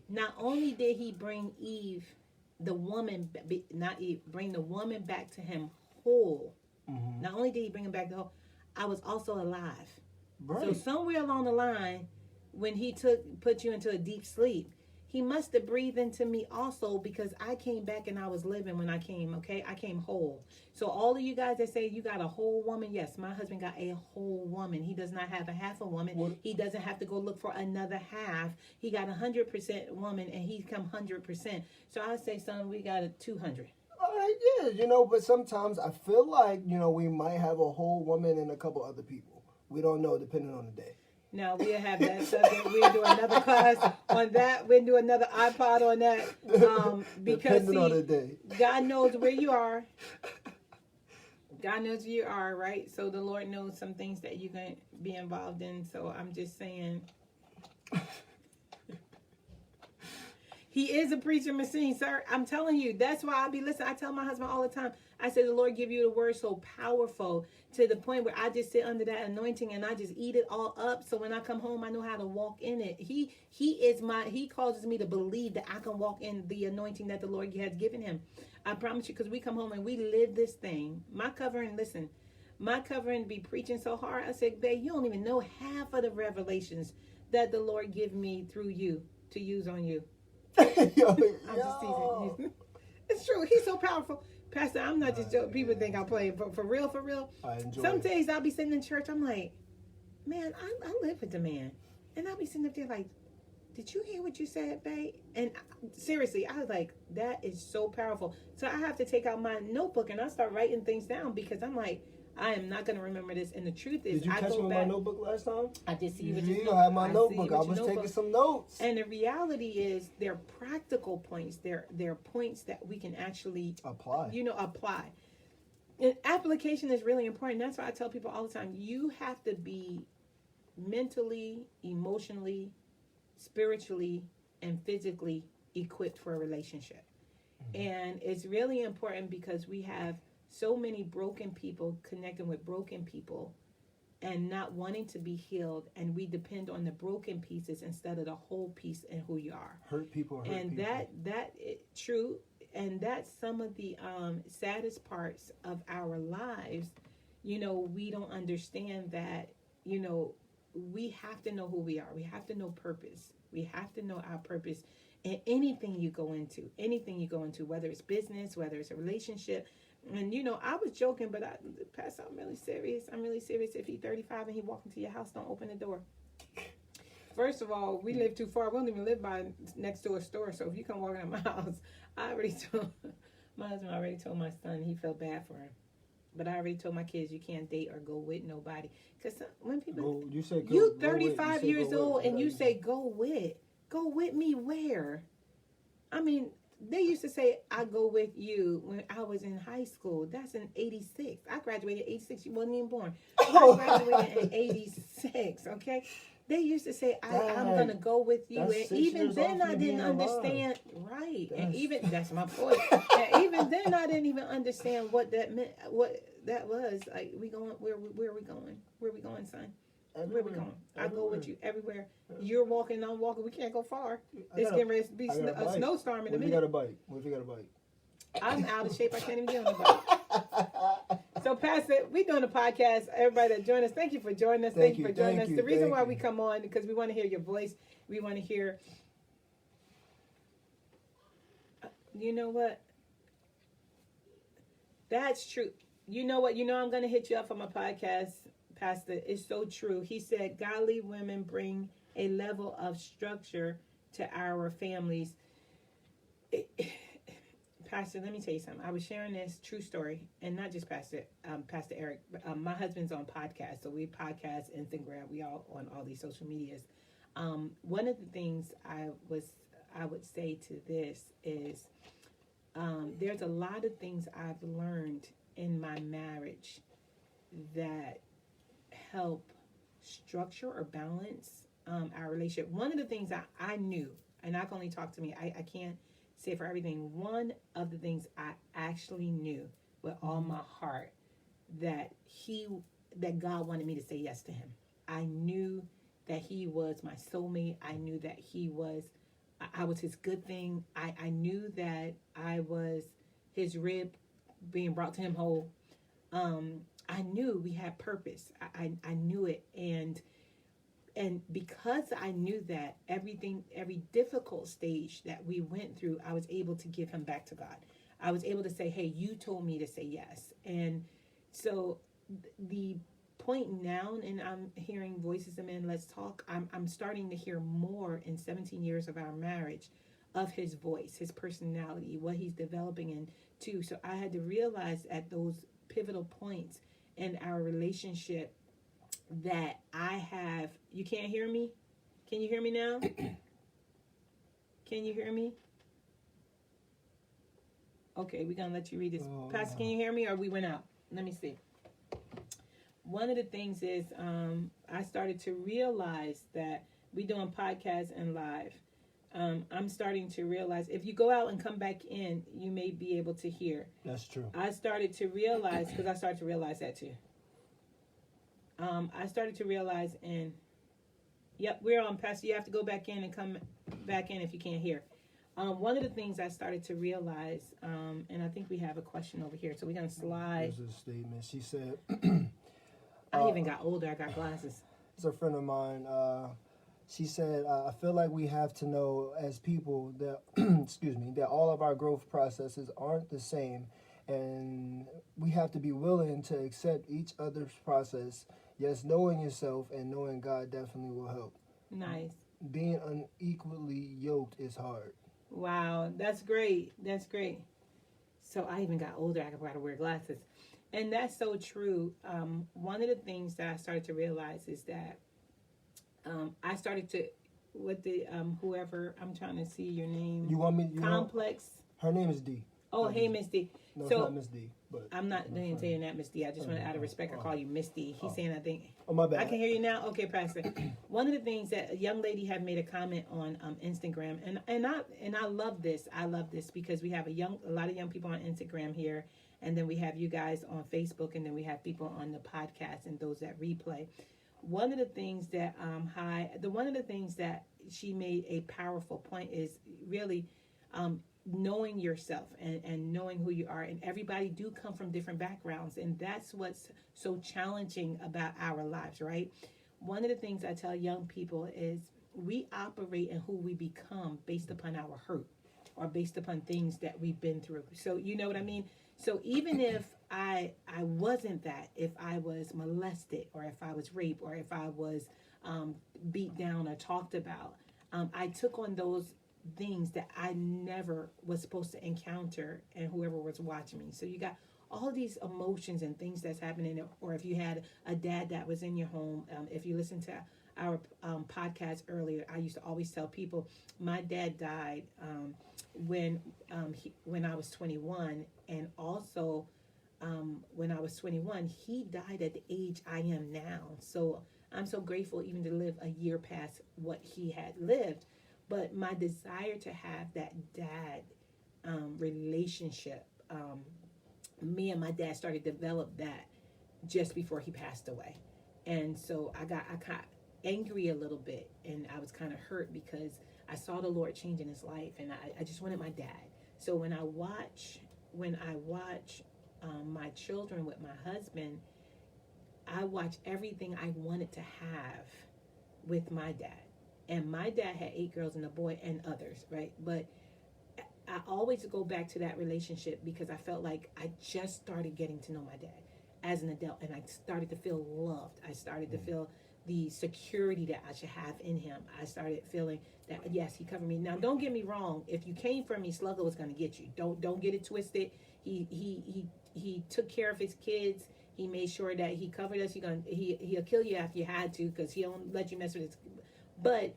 S2: Not only did he bring Eve, the woman, not Eve, bring the woman back to him whole.
S1: Mm-hmm.
S2: Not only did he bring him back to whole, I was also alive.
S1: Right.
S2: So somewhere along the line, when he put you into a deep sleep, he must have breathed into me also, because I came back and I was living when I came, okay? I came whole. So all of you guys that say you got a whole woman, yes, my husband got a whole woman. He does not have a half a woman.
S1: What?
S2: He doesn't have to go look for another half. He got 100% woman, and he's come 100%. So I say, son, we got a 200.
S1: All right, yeah, but sometimes I feel like, we might have a whole woman and a couple other people. We don't know, depending on the day.
S2: Now we'll have that subject. We'll do another class on that. We'll do another iPod on that. Because
S1: Depending on the day.
S2: God knows where you are. God knows where you are, right? So the Lord knows some things that you can be involved in. So I'm just saying. He is a preaching machine, sir. I'm telling you. That's why I be listening. I tell my husband all the time. I say the Lord give you the word so powerful to the point where I just sit under that anointing and I just eat it all up. So when I come home, I know how to walk in it. He causes me to believe that I can walk in the anointing that the Lord has given him. I promise you, because we come home and we live this thing. My covering be preaching so hard. I said, babe, you don't even know half of the revelations that the Lord give me through you to use on you. I'm just teasing. It's true. He's so powerful. Pastor, I'm not just joking. People think I'm playing, but for real.
S1: I enjoy
S2: Some
S1: it.
S2: days I'll be sitting in church. I'm like, man, I live with the man. And I'll be sitting up there like, did you hear what you said, babe? And seriously, I was like, that is so powerful. So I have to take out my notebook and I start writing things down, because I'm like, I am not going to remember this. And the truth is,
S1: Did you catch me with my notebook last time?
S2: I did see you with
S1: Yeah,
S2: your
S1: I had my
S2: notebook.
S1: notebook. I was taking some notes.
S2: And the reality is, they're practical points. They're points that we can actually
S1: apply.
S2: Apply. And application is really important. That's why I tell people all the time, you have to be mentally, emotionally, spiritually, and physically equipped for a relationship. Mm-hmm. And it's really important, because we have so many broken people connecting with broken people and not wanting to be healed, and we depend on the broken pieces instead of the whole piece and who you are.
S1: Hurt people.
S2: That is true, and that's some of the saddest parts of our lives. We don't understand that. We have to know who we are. We have to know purpose. We have to know our purpose in anything you go into. Whether it's business, whether it's a relationship. And I was joking, but Pastor, I'm really serious. If he's 35 and he walk into your house, don't open the door. First of all, we live too far. We don't even live by next door store. So if you come walking in my house, my husband already told my son he felt bad for him. But I already told my kids you can't date or go with nobody. Because when people, you 35 years old and you say go with me where? I mean, they used to say, I go with you when I was in high school. That's in 86. I graduated in 86. You wasn't even born. I graduated in 86, okay? They used to say, I'm going to go with you. And even then I didn't understand. Right. And even, that's my point. And even then I didn't even understand what that meant, what that was. Like, where are we going? Where are we going, son? Where we going? I go with you everywhere. You're walking, I'm walking. We can't go far. It's getting ready to be a snowstorm in a minute.
S1: What if you got a bike?
S2: I'm out of shape. I can't even get on the bike. So, Pastor, we're doing a podcast. Everybody that joined us, thank you for joining us. Thank you for joining us. The reason why we come on, because we want to hear your voice. We want to hear. You know what? That's true. You know what? I'm going to hit you up for my podcast, Pastor. It's so true. He said, godly women bring a level of structure to our families. Pastor, let me tell you something. I was sharing this true story, and not just Pastor Eric, but my husband's on podcast, so we podcast, Instagram, we all on all these social medias. One of the things I would say to this is, there's a lot of things I've learned in my marriage that help structure or balance our relationship. One of the things I knew, and I can only talk to me, I can't say for everything. One of the things I actually knew with all my heart, that that God wanted me to say yes to him. I knew that he was my soulmate. I knew that I was his good thing. I knew that I was his rib being brought to him whole. I knew we had purpose. I knew it. And because I knew that, every difficult stage that we went through, I was able to give him back to God. I was able to say, hey, you told me to say yes. And so the point now, and I'm hearing Voices of Men, Let's Talk, I'm starting to hear more in 17 years of our marriage of his voice, his personality, what he's developing into. So I had to realize at those pivotal points in our relationship that you can't hear me? Can you hear me now? Can you hear me? Okay, we're going to let you read this. Pastor, can you hear me, or we went out? Let me see. One of the things is I started to realize that we're doing podcasts and live. I'm starting to realize if you go out and come back in, you may be able to hear.
S1: That's true.
S2: I started to realize, because I started to realize that too. I started to realize, and yep, we're on, Pastor. You have to go back in and come back in if you can't hear. One of the things I started to realize, and I think we have a question over here, so we're going to slide.
S1: There's a statement. She said,
S2: I even got older. I got glasses.
S1: it's a friend of mine. She said, I feel like we have to know as people that, excuse me, that all of our growth processes aren't the same. And we have to be willing to accept each other's process. Yes, knowing yourself and knowing God definitely will help.
S2: Nice.
S1: Being unequally yoked is hard.
S2: Wow, that's great. That's great. So I even got older. I got to wear glasses. And that's so true. One of the things that I started to realize is that I started to, with the, whoever, I'm trying to see your name.
S1: You want me?
S2: Complex.
S1: Her name is D.
S2: Oh, hey, Miss D.
S1: No,
S2: So,
S1: it's not Miss D. But
S2: I'm not saying that, Miss D. I just want to, out of respect, I call you Miss D. He's saying, I think.
S1: Oh, my bad.
S2: I can hear you now. Okay, Pastor. One of the things that a young lady had made a comment on Instagram, and I love this. I love this because we have a lot of young people on Instagram here, and then we have you guys on Facebook, and then we have people on the podcast and those that replay. One of the things that one of the things that she made a powerful point is really knowing yourself and knowing who you are. And everybody do come from different backgrounds, and that's what's so challenging about our lives, right? One of the things I tell young people is we operate in who we become based upon our hurt or based upon things that we've been through. So you know what I mean? So even if I wasn't that, if I was molested or if I was raped or if I was beat down or talked about, I took on those things that I never was supposed to encounter, and whoever was watching me. So you got all these emotions and things that's happening, or if you had a dad that was in your home. If you listen to our podcast earlier, I used to always tell people my dad died when I was 21, and also when I was 21, he died at the age I am now. So I'm so grateful even to live a year past what he had lived. But my desire to have that dad relationship, me and my dad started to develop that just before he passed away. And so I got angry a little bit, and I was kind of hurt because I saw the Lord changing his life, and I just wanted my dad. So when I watch my children with my husband, I watch everything I wanted to have with my dad. And my dad had 8 girls and a boy and others, right? But I always go back to that relationship because I felt like I just started getting to know my dad as an adult, and I started to feel loved. I started to feel the security that I should have in him. I started feeling that, yes, he covered me. Now, don't get me wrong. If you came for me, Slugger was going to get you. Don't get it twisted. He took care of his kids. He made sure that he covered us. He'll kill you if you had to, because he don't let you mess with his. But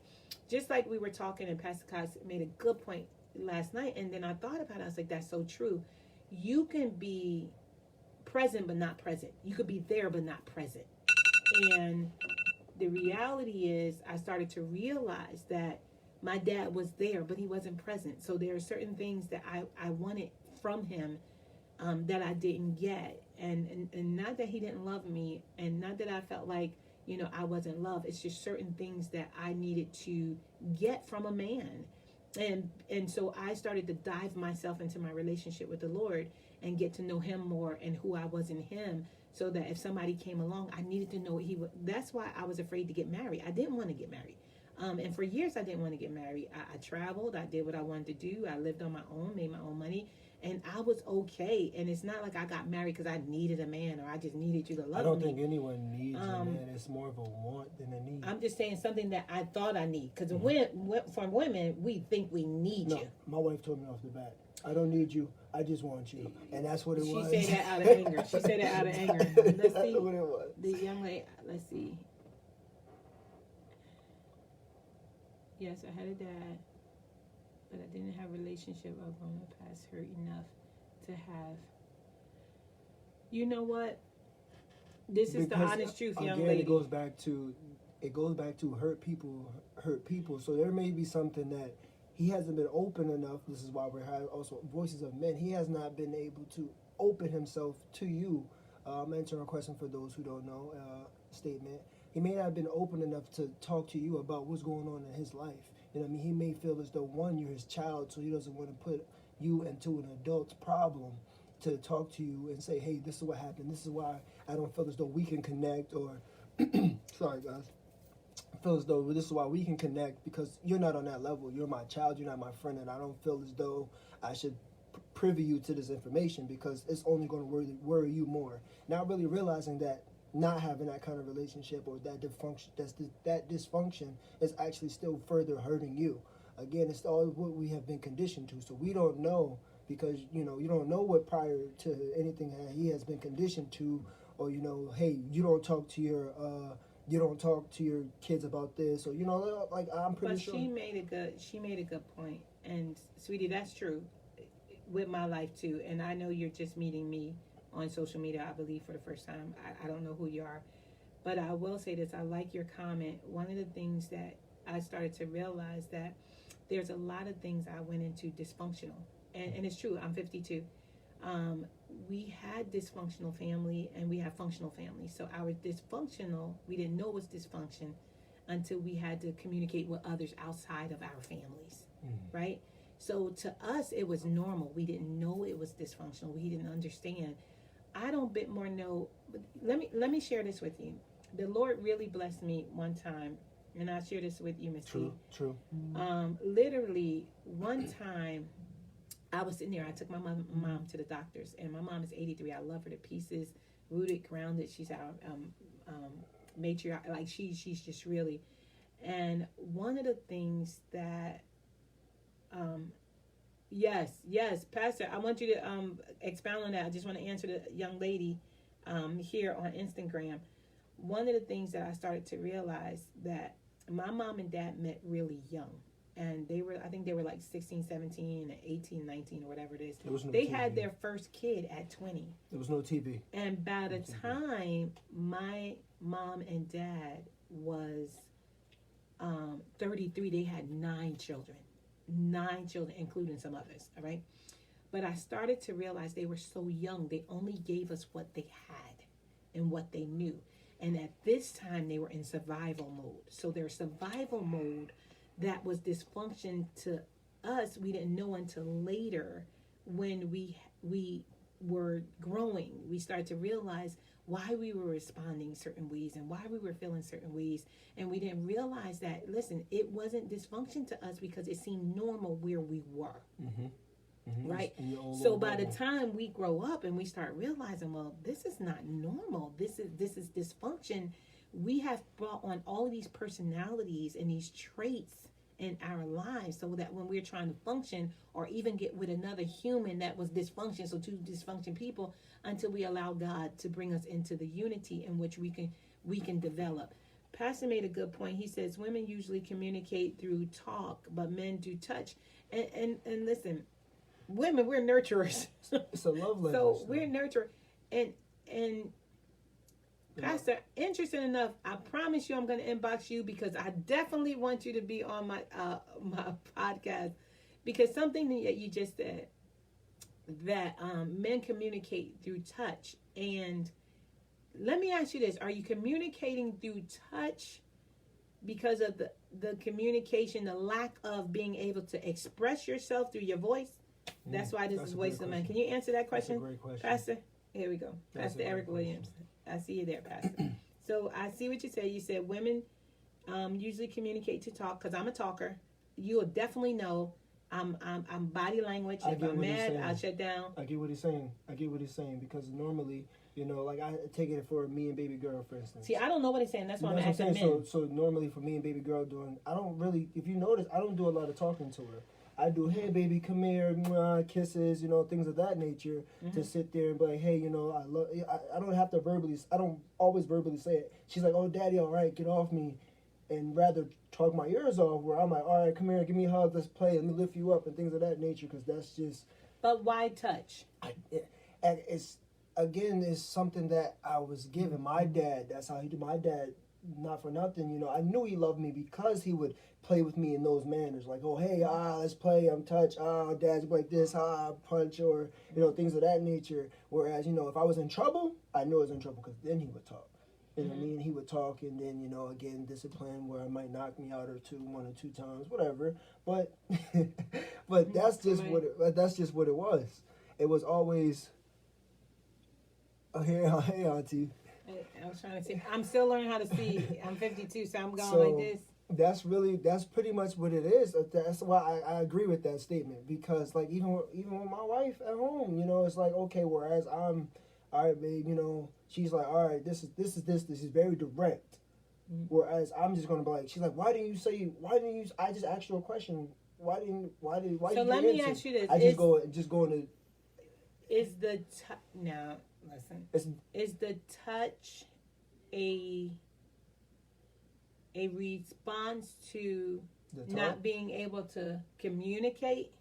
S2: just like we were talking, and Pastor Cox made a good point last night, and then I thought about it. I was like, that's so true. You can be present but not present. You could be there but not present. And the reality is, I started to realize that my dad was there, but he wasn't present. So there are certain things that I wanted from him that I didn't get. and not that he didn't love me, and not that I felt like, you know, I wasn't loved. It's just certain things that I needed to get from a man. And so I started to dive myself into my relationship with the Lord and get to know him more and who I was in him, so that if somebody came along, I needed to know what he would. That's why I was afraid to get married. I didn't want to get married. And for years, I didn't want to get married. I traveled. I did what I wanted to do. I lived on my own, made my own money. And I was okay. And it's not like I got married because I needed a man or I just needed you to love me.
S1: I don't think anyone needs a man. It's more of a want than a need.
S2: I'm just saying something that I thought I need. Because from women, we think we need you.
S1: My wife told me off the bat, I don't need you. I just want you. And that's what it was.
S2: She said that out of anger. She said that out of anger. Let's see.
S1: That's what it was.
S2: The young lady, let's see. Yes, I had a dad, but I didn't have a relationship or grown up past hurt enough to have. You know what? This is the honest truth, young
S1: again,
S2: lady.
S1: it goes back to hurt people. So there may be something that he hasn't been open enough. This is why we're having also voices of men. He has not been able to open himself to you. Answering a question for those who don't know, statement. He may not have been open enough to talk to you about what's going on in his life. You know what I mean? He may feel as though, one, you're his child, so he doesn't want to put you into an adult's problem to talk to you and say, hey, this is what happened. This is why I don't feel as though we can connect, or, sorry, guys. I feel as though this is why we can connect, because you're not on that level. You're my child, you're not my friend, and I don't feel as though I should privy you to this information because it's only going to worry you more. Not really realizing that not having that kind of relationship or that dysfunction is actually still further hurting you. Again, it's all what we have been conditioned to. So we don't know, because you don't know what prior to anything that he has been conditioned to, or hey, you don't talk to your kids about this, or like I'm pretty sure.
S2: But she made a good point, and sweetie, that's true with my life too. And I know you're just meeting me on social media, I believe, for the first time. I don't know who you are, but I will say this. I like your comment. One of the things that I started to realize that there's a lot of things I went into dysfunctional, and it's true. I'm 52. We had dysfunctional family and we have functional family. So our dysfunctional, we didn't know it was dysfunction until we had to communicate with others outside of our families, right? So to us, it was normal. We didn't know it was dysfunctional. We didn't understand. I don't bit more know. Let me share this with you. The Lord really blessed me one time, and I'll share this with you, Miss T.
S1: True.
S2: Literally, one time, I was sitting there. I took my mom to the doctors, and my mom is 83. I love her to pieces, rooted, grounded. She's our matriarch. Like she's just really. And one of the things that Yes, Pastor, I want you to expound on that. I just want to answer the young lady here on Instagram. One of the things that I started to realize, that my mom and dad met really young. And I think they were like 16, 17, 18, 19, or whatever it is. They had their first kid at 20.
S1: There was no TV.
S2: And by the time my mom and dad was 33, they had 9 children. 9 children, including some others, all right? But I started to realize they were so young. They only gave us what they had and what they knew. And at this time, they were in survival mode. So their survival mode that was dysfunction to us, we didn't know until later, when we were growing. We started to realize why we were responding certain ways and why we were feeling certain ways. And we didn't realize that, listen, it wasn't dysfunction to us because it seemed normal where we were. Right? So by the time we grow up and we start realizing, well, this is not normal. This is dysfunction. We have brought on all these personalities and these traits in our lives, so that when we're trying to function or even get with another human that was dysfunction, so 2 dysfunction people, until we allow God to bring us into the unity in which we can develop. Pastor made a good point. He says women usually communicate through talk, but men do touch. And listen, women, we're nurturers.
S1: It's a love language.
S2: So we're nurturer. And Pastor, interesting enough, I promise you I'm going to inbox you, because I definitely want you to be on my podcast, because something that you just said, that men communicate through touch, And let me ask you this: are you communicating through touch because of the communication, the lack of being able to express yourself through your voice? That's why this is Voice of the Man. Can you answer that question,
S1: That's a great question.
S2: Pastor? Here we go.
S1: That's
S2: Pastor
S1: a
S2: Eric
S1: great
S2: Williams. I see you there, Pastor. So I see what you said. You said women usually communicate to talk, because I'm a talker. You'll definitely know I'm body language.
S1: I
S2: If
S1: get
S2: I'm
S1: what he's
S2: mad,
S1: saying.
S2: I'll shut down.
S1: I get what he's saying because normally, you know, like I take it for me and baby girl, for instance.
S2: See, I don't know what he's saying. That's why I'm
S1: That's what
S2: asking
S1: saying.
S2: men.
S1: So normally for me and baby girl I don't really, if you notice, I don't do a lot of talking to her. I do, hey baby, come here, mwah, kisses, you know, things of that nature, to sit there and be like, hey, you know, I love. I don't have to verbally. I don't always verbally say it. She's like, oh, daddy, all right, get off me, and rather talk my ears off. Where I'm like, all right, come here, give me a hug, let's play, let me lift you up, and things of that nature, because that's just.
S2: But why touch?
S1: And it's again, it's something that I was given. My dad, that's how he did. My dad, not for nothing, you know, I knew he loved me because he would play with me in those manners, like, oh hey, let's play, I'm touch, dad's like this, punch, or you know, things of that nature. Whereas, you know, if I was in trouble, I knew I was in trouble because then he would talk. You know what I mean? He would talk, and then, you know, again, discipline where I might knock me out one or two times, whatever. But but that's just what it was. It was always. Oh, hey, auntie.
S2: I was trying to see. I'm still learning how to see. I'm 52, so I'm going
S1: So,
S2: like this.
S1: That's pretty much what it is. That's why I agree with that statement, because like even with my wife at home, you know, it's like, okay, whereas I'm, all right, babe, you know, she's like, all right, this is very direct. Whereas I'm just gonna be like, she's like, why didn't you? I just asked you a question. Why
S2: So
S1: did
S2: let
S1: you
S2: me
S1: answer?
S2: ask you this:
S1: I just go into.
S2: is the now listen? Is the touch a response to
S1: The talk?
S2: not being able to communicate?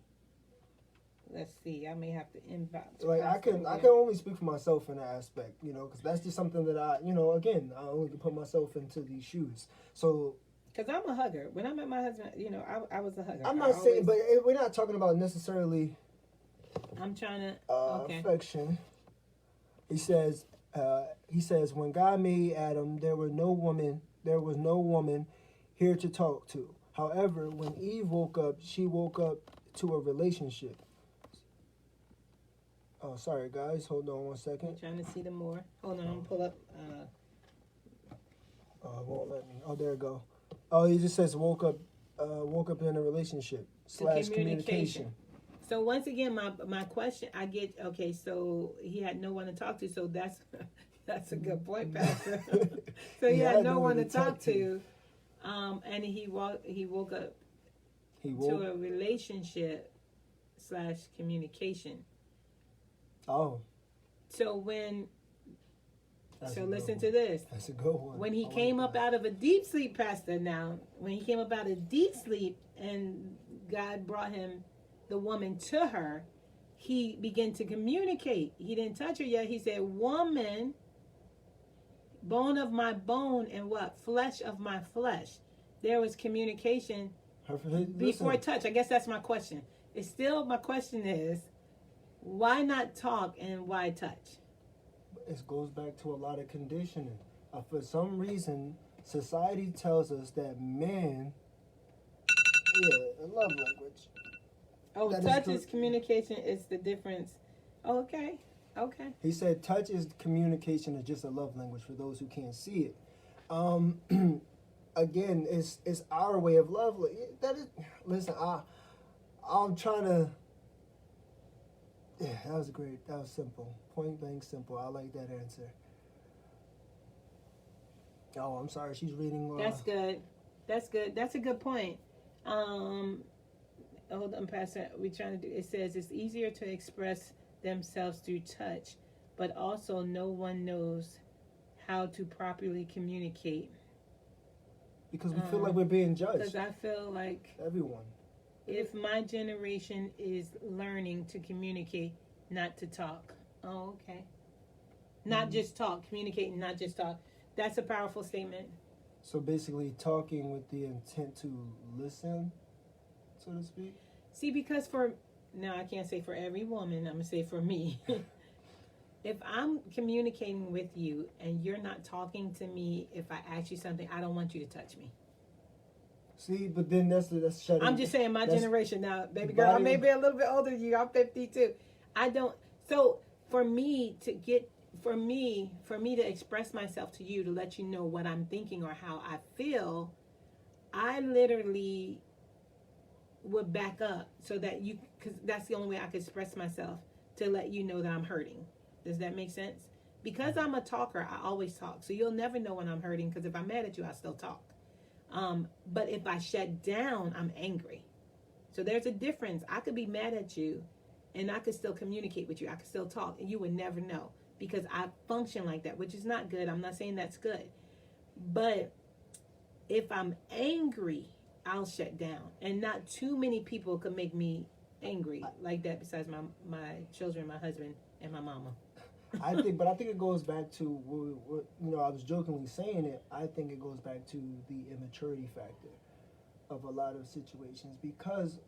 S2: Let's see. I may have to inbox.
S1: Like I can only speak for myself in that aspect, you know, because that's just something that I, you know, again, I only can put myself into these shoes. So
S2: because I'm a hugger. When I met my husband, you know, I was a hugger.
S1: I'm not saying, but we're not talking about necessarily.
S2: I'm trying to
S1: affection. He says, when God made Adam, there was no woman here to talk to. However, when Eve woke up, she woke up to a relationship. Oh, sorry, guys. Hold on one second.
S2: I'm trying to see them more. Hold on, I'm gonna pull up.
S1: It won't let me. Oh, there we go. Oh, he just says woke up in a relationship / communication.
S2: So once again, my question, I get, okay, so he had no one to talk to, so that's a good point, Pastor. So he had no one to talk to, and he woke up to a relationship / communication.
S1: Oh.
S2: So listen to this.
S1: That's a good one.
S2: When he came up out of a deep sleep, Pastor, when he came up out of deep sleep and God brought him the woman to her, he began to communicate. He didn't touch her yet. He said, woman, bone of my bone and what? Flesh of my flesh. There was communication before touch. I guess that's my question. It's still, my question is, why not talk and why touch?
S1: It goes back to a lot of conditioning. For some reason, society tells us that men, a love language.
S2: Oh, touch is communication. It's the difference. Okay.
S1: He said touch is communication, is just a love language for those who can't see it. Again, it's our way of love. That is, listen, I'm trying to. Yeah, that was great. That was simple. Point blank simple. I like that answer. Oh, I'm sorry. She's reading.
S2: That's good. That's a good point. Hold on, Pastor. We're trying to do. It says it's easier to express themselves through touch, but also no one knows how to properly communicate.
S1: Because we feel like we're being judged.
S2: Because I feel like
S1: everyone.
S2: If my generation is learning to communicate, not to talk. Oh, okay. Not just talk, communicate, not just talk. That's a powerful statement.
S1: So basically talking with the intent to listen, so to speak?
S2: See, because now I can't say for every woman, I'm going to say for me. if I'm communicating with you and you're not talking to me, if I ask you something, I don't want you to touch me.
S1: See, but then that's shutting.
S2: I'm just saying my
S1: that's-
S2: generation now, baby girl. I may be a little bit older than you. I'm 52. I don't. So for me to express myself to you, to let you know what I'm thinking or how I feel, I literally would back up so that you, because that's the only way I could express myself, to let you know that I'm hurting. Does that make sense? Because I'm a talker, I always talk. So you'll never know when I'm hurting, because if I'm mad at you, I still talk. But if I shut down, I'm angry. So there's a difference. I could be mad at you and I could still communicate with you. I could still talk and you would never know, because I function like that, which is not good. I'm not saying that's good. But if I'm angry, I'll shut down. And not too many people could make me angry like that besides my children, my husband, and my mama.
S1: I think it goes back to what I was jokingly saying it. I think it goes back to the immaturity factor of a lot of situations, because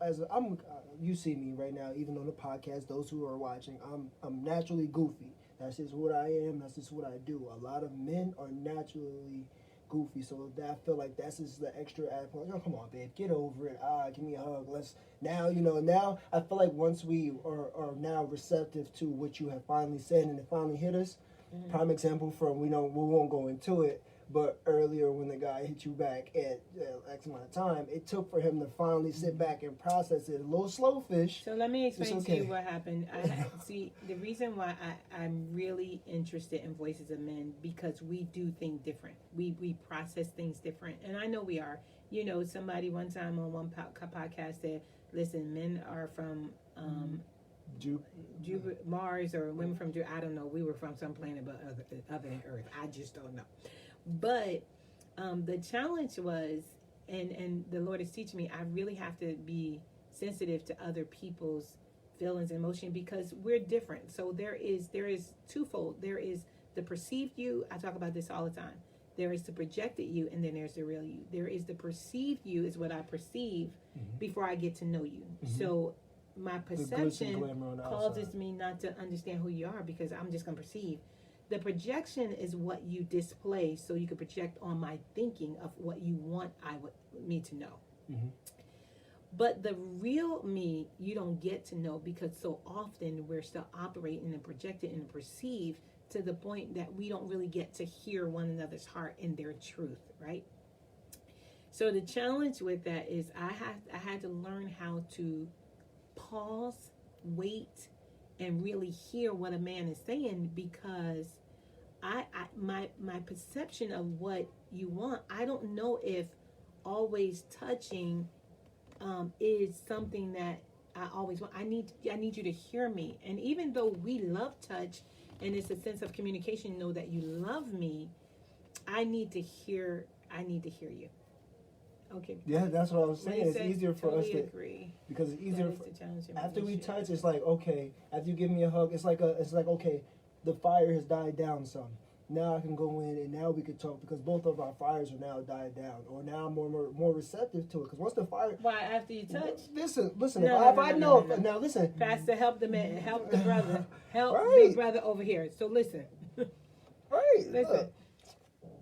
S1: you see me right now, even on the podcast. Those who are watching, I'm naturally goofy. That's just what I am. That's just what I do. A lot of men are naturally goofy, so that I feel like that's just the extra add point. Oh, come on, babe, get over it. Give me a hug. Let's now. Now I feel like once we are now receptive to what you have finally said and it finally hit us. Mm-hmm. Prime example from we won't go into it, but earlier when the guy hit you back at X amount of time, it took for him to finally sit back and process it. A little slow fish.
S2: So let me explain to you what happened. See, the reason why I'm really interested in Voices of Men, because we do think different. We process things different. And I know we are. Somebody one time on one podcast said, listen, men are from Mars, or women from Jupiter. I don't know. We were from some planet but other than Earth. I just don't know. But the challenge was, and the Lord is teaching me, I really have to be sensitive to other people's feelings and emotion, because we're different. So there is twofold. There is the perceived you. I talk about this all the time. There is the projected you, and then there's the real you. There is the perceived you, is what I perceive before I get to know you. Mm-hmm. So my perception causes me not to understand who you are, because I'm just going to perceive. The projection is what you display, so you can project on my thinking of what you want me to know. Mm-hmm. But the real me, you don't get to know, because so often we're still operating and projected and perceived to the point that we don't really get to hear one another's heart and their truth, right? So the challenge with that is I had to learn how to pause, wait, and really hear what a man is saying, because my perception of what you want, I don't know if always touching is something that I always want. I need you to hear me. And even though we love touch and it's a sense of communication, know that you love me, I need to hear you. Okay.
S1: Yeah, that's what I was saying. It's easier for us to
S2: agree,
S1: because it's easier after we touch. It's like, okay, after you give me a hug, it's like okay, the fire has died down some. Now I can go in and now we can talk, because both of our fires are now died down, or now I'm more receptive to it. Because once the fire,
S2: why after you touch?
S1: Listen.
S2: No.
S1: Now listen,
S2: Pastor, help the man, help the brother, help
S1: right.
S2: Big brother over here. So listen,
S1: right?
S2: Listen.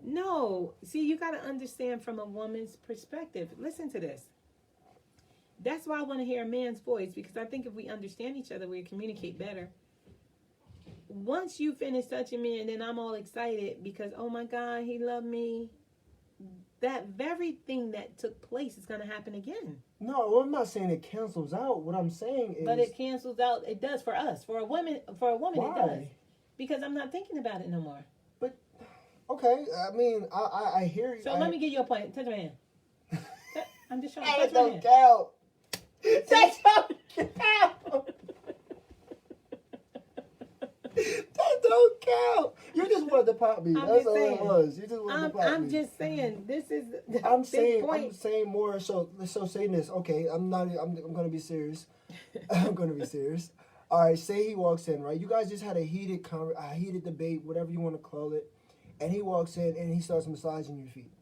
S2: No, see, you got to understand from a woman's perspective. Listen to this. That's why I want to hear a man's voice, because I think if we understand each other, we communicate better. Once you finish touching me and then I'm all excited because, oh my God, he loved me, that very thing that took place is going to happen again.
S1: No, I'm not saying it cancels out. What I'm saying is...
S2: But it cancels out. It does for us. For a woman,
S1: Why?
S2: It does. Because I'm not thinking about it no more.
S1: But, okay, I mean, I hear you.
S2: So let me give you a point. Touch my hand. I'm just trying to touch
S1: my
S2: hand.
S1: Count. That don't count. That don't count. You just wanted to pop me. That's all it was. You just wanted to pop me.
S2: I'm just saying, this is
S1: I'm saying more. So saying this. Okay, I'm gonna be serious. I'm gonna be serious. All right. Say he walks in. Right. You guys just had a heated debate, whatever you want to call it, and he walks in and he starts massaging your feet,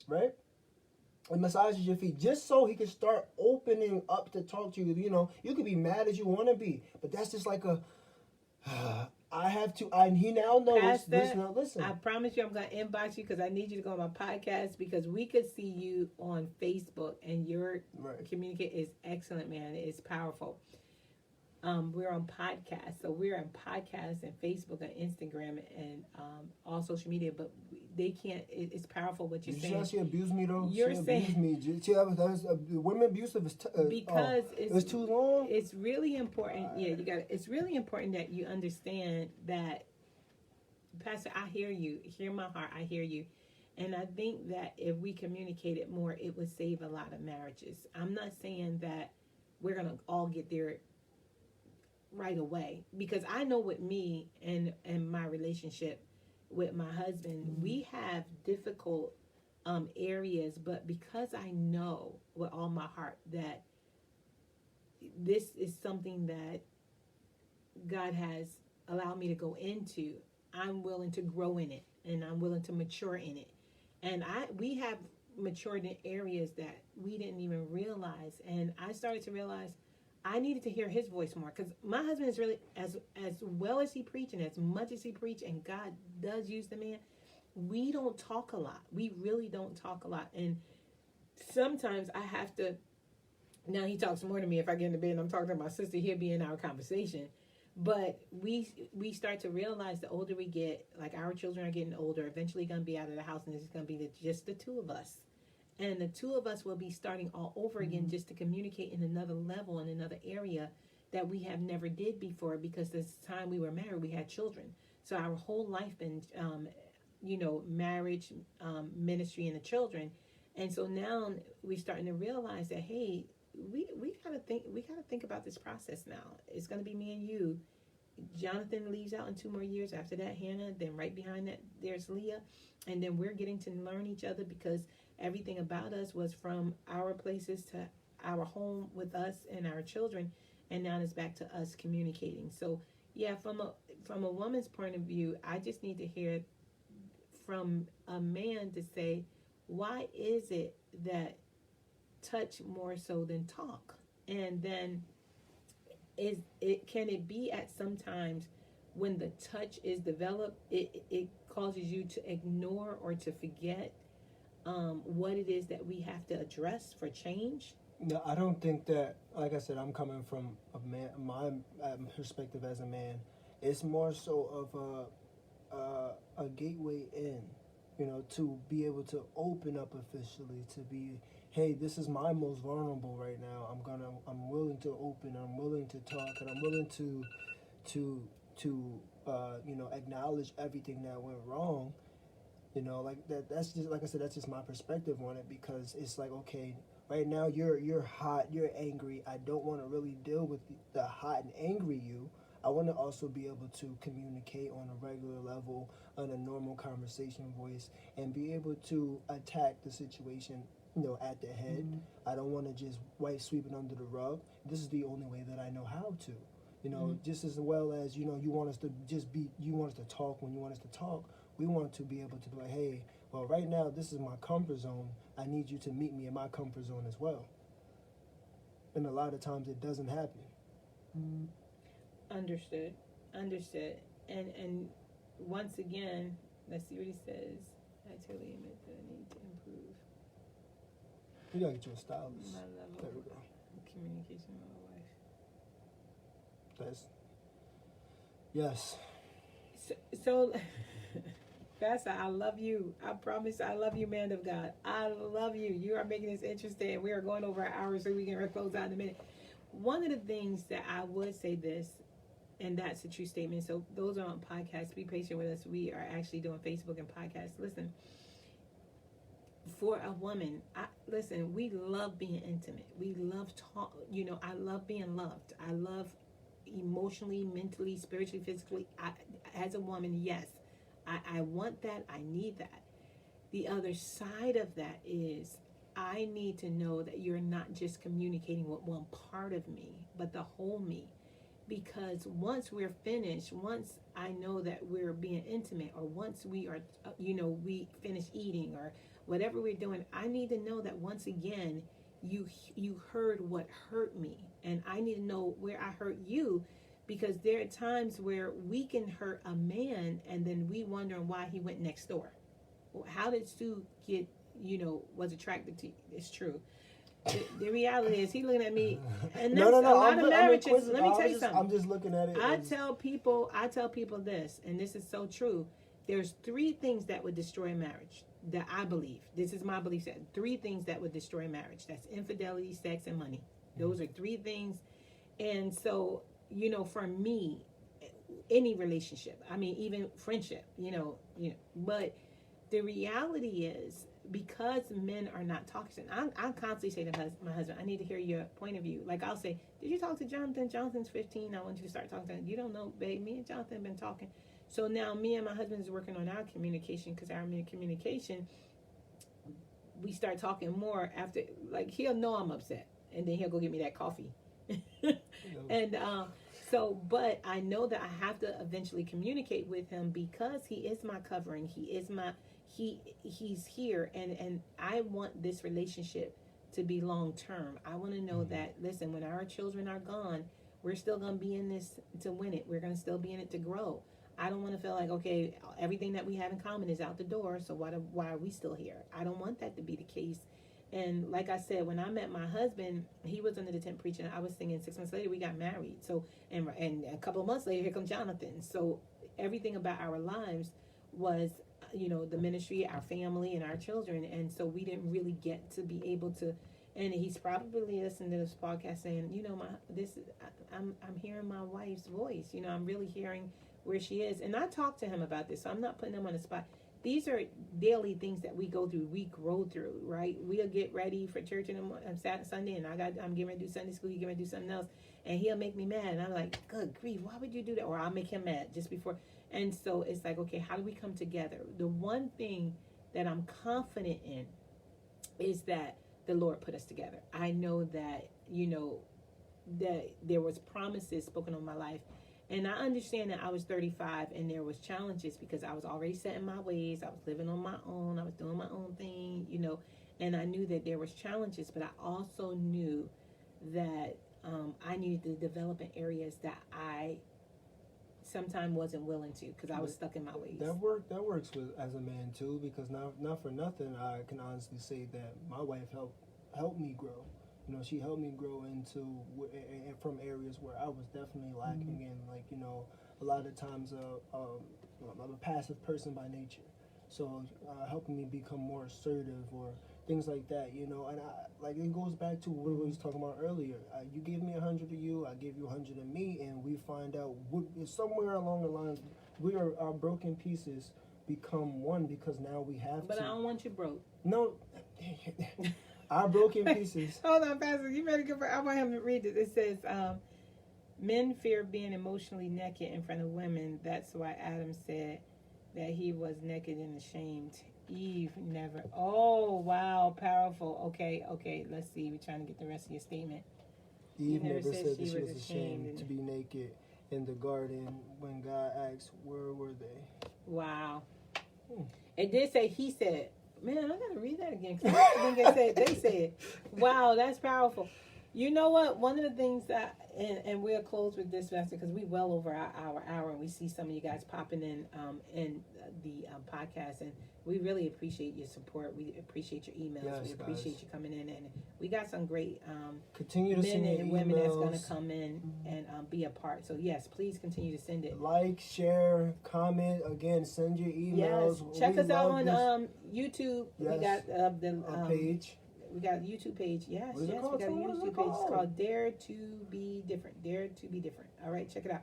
S1: right? And massages your feet just so he can start opening up to talk to you. You know, you can be mad as you want to be, but that's just like a. I have to. And he now knows.
S2: Pastor,
S1: Listen.
S2: I promise you I'm going to inbox you because I need you to go on my podcast because we could see you on Facebook and your communicate is excellent, man. It's powerful. We're on podcasts, so we're on podcasts and Facebook and Instagram and all social media, but they can't. It's powerful what you're saying.
S1: Did you see she abused me though?
S2: You're
S1: she
S2: saying
S1: abused me. Women abusive is
S2: because
S1: it's too long.
S2: It's really important. Yeah, you got. It's really important that you understand that, Pastor. I hear you. Hear my heart. I hear you. And I think that if we communicated more, it would save a lot of marriages. I'm not saying that we're gonna all get there right away because I know with me and my relationship with my husband, we have difficult areas, but because I know with all my heart that this is something that God has allowed me to go into, I'm willing to grow in it and I'm willing to mature in it. And we have matured in areas that we didn't even realize, and I started to realize I needed to hear his voice more because my husband is really, as well as he preach and as much as he preach, and God does use the man, we don't talk a lot. We really don't talk a lot. And sometimes I have to, now he talks more to me if I get in the bed and I'm talking to my sister, he'll be in our conversation. But we start to realize the older we get, like our children are getting older, eventually going to be out of the house and it's going to be just the two of us. And the two of us will be starting all over again just to communicate in another level, in another area that we have never did before because this time we were married, we had children. So our whole life been, marriage, ministry, and the children. And so now we're starting to realize that, hey, we gotta think about this process now. It's gonna be me and you. Jonathan leaves out in 2 more years. After that, Hannah. Then right behind that, there's Leah. And then we're getting to learn each other because everything about us was from our places to our home with us and our children, and now it's back to us communicating. So yeah, from a woman's point of view, I just need to hear from a man to say, why is it that touch more so than talk? And then can it be at sometimes when the touch is developed, it causes you to ignore or to forget what it is that we have to address for change?
S1: No, I don't think that. Like I said, I'm coming from a man. My perspective as a man, it's more so of a gateway in, to be able to open up officially, to be, hey, this is my most vulnerable right now. I'm willing to open. I'm willing to talk, and I'm willing to acknowledge everything that went wrong. Like that. That's just, like I said, that's just my perspective on it, because it's like, okay, right now you're hot, you're angry. I don't want to really deal with the hot and angry you. I want to also be able to communicate on a regular level, on a normal conversation voice, and be able to attack the situation, at the head. Mm-hmm. I don't want to just sweep it under the rug. This is the only way that I know how to. Just as well as, you want us to you want us to talk when you want us to talk. We want to be able to be like, hey, well, right now, this is my comfort zone. I need you to meet me in my comfort zone as well. And a lot of times it doesn't happen.
S2: Understood. And once again, let's see what he says. I totally admit that I need to improve.
S1: You gotta get you a stylist.
S2: My level
S1: there we go.
S2: of communication with my wife.
S1: Yes.
S2: So Pastor, I love you. I promise I love you, man of God. I love you. You are making this interesting. We are going over an hour, so we can close out in a minute. One of the things that I would say this, and that's a true statement. So those are on podcasts. Be patient with us. We are actually doing Facebook and podcasts. Listen, for a woman, listen, we love being intimate. We love talk. I love being loved. I love emotionally, mentally, spiritually, physically. As a woman, yes. I want that. I need that. The other side of that is I need to know that you're not just communicating with one part of me, but the whole me. Because once we're finished, once I know that we're being intimate, or once we are, we finish eating or whatever we're doing, I need to know that once again, you heard what hurt me. And I need to know where I hurt you, because there are times where we can hurt a man and then we wondering why he went next door. Well, how did Stu get, was attracted to you? It's true. The reality is he looking at me, and that's
S1: no.
S2: a lot
S1: I'm
S2: of marriages.
S1: inquisitive.
S2: Let me tell you something.
S1: I'm just looking at it.
S2: I tell people this, and this is so true. There's 3 things that would destroy a marriage that I believe. This is my belief set. 3 things that would destroy a marriage. That's infidelity, sex, and money. Those are 3 things. And so, for me, any relationship, I mean, even friendship, but the reality is, because men are not talking, I constantly say to my husband, I need to hear your point of view. Like, I'll say, did you talk to Jonathan? Jonathan's 15. I want you to start talking to him. You don't know, babe. Me and Jonathan have been talking. So now me and my husband is working on our communication, because our communication, we start talking more after, like, he'll know I'm upset, and then he'll go get me that coffee. And but I know that I have to eventually communicate with him, because he is my covering. He is he's here, and I want this relationship to be long term. I want to know that, listen, when our children are gone, we're still going to be in this to win it. We're going to still be in it to grow. I don't want to feel like, okay, everything that we have in common is out the door, so why are we still here? I don't want that to be the case. And like I said, when I met my husband, he was under the tent preaching. I was singing. 6 months later, we got married. So, and a couple of months later, here comes Jonathan. So everything about our lives was, the ministry, our family, and our children. And so we didn't really get to be able to. And he's probably listening to this podcast saying, I'm hearing my wife's voice. I'm really hearing where she is. And I talked to him about this, so I'm not putting him on the spot. These are daily things that we go through, we grow through, right? We'll get ready for church on Saturday, Sunday, and I'm getting ready to do Sunday school, you're getting ready to do something else, and he'll make me mad, and I'm like, good grief, why would you do that? Or I'll make him mad just before. And so it's like, okay, how do we come together? The one thing that I'm confident in is that the Lord put us together. I know that, that there was promises spoken on my life. And I understand that I was 35 and there was challenges, because I was already set in my ways. I was living on my own. I was doing my own thing, and I knew that there was challenges, but I also knew that I needed to develop in areas that I sometimes wasn't willing to, because I was stuck in my ways.
S1: That works as a man too, because not for nothing, I can honestly say that my wife helped me grow. She helped me grow from areas where I was definitely lacking in. Like, a lot of times I'm a passive person by nature. So helping me become more assertive or things like that, and it goes back to what we was talking about earlier. You gave me 100 of you, I gave you 100 of me, and we find out somewhere along the lines, our broken pieces become one, because now we have
S2: But I don't want you broke.
S1: No. Our broken pieces.
S2: Hold on, Pastor. You better go. I want him to read it. It says, men fear being emotionally naked in front of women. That's why Adam said that he was naked and ashamed. Eve never. Oh, wow. Powerful. Okay. Let's see. We're trying to get the rest of your statement.
S1: Eve never said that she was ashamed to be naked in the garden when God asked, where were they?
S2: Wow. It did say he said. Man, I gotta read that again, because I think they said. Wow, that's powerful. You know what? One of the things that, and we'll close with this, Pastor, because we well over our hour, and we see some of you guys popping in the podcast, and we really appreciate your support. We appreciate your emails.
S1: Yes,
S2: we appreciate
S1: guys.
S2: you coming in, and we got some great
S1: continue to
S2: men
S1: send
S2: and women
S1: emails.
S2: that's gonna come in and be a part. So yes, please continue to send it.
S1: Like, share, comment. Again, send your emails.
S2: Yes, check us out on YouTube.
S1: Yes.
S2: We got the
S1: page.
S2: We got a YouTube page. Yes,
S1: What is it
S2: yes,
S1: called?
S2: we got a
S1: What is it
S2: YouTube page. It's
S1: called?
S2: called Dare to Be Different. Dare to Be Different. All right, check it out.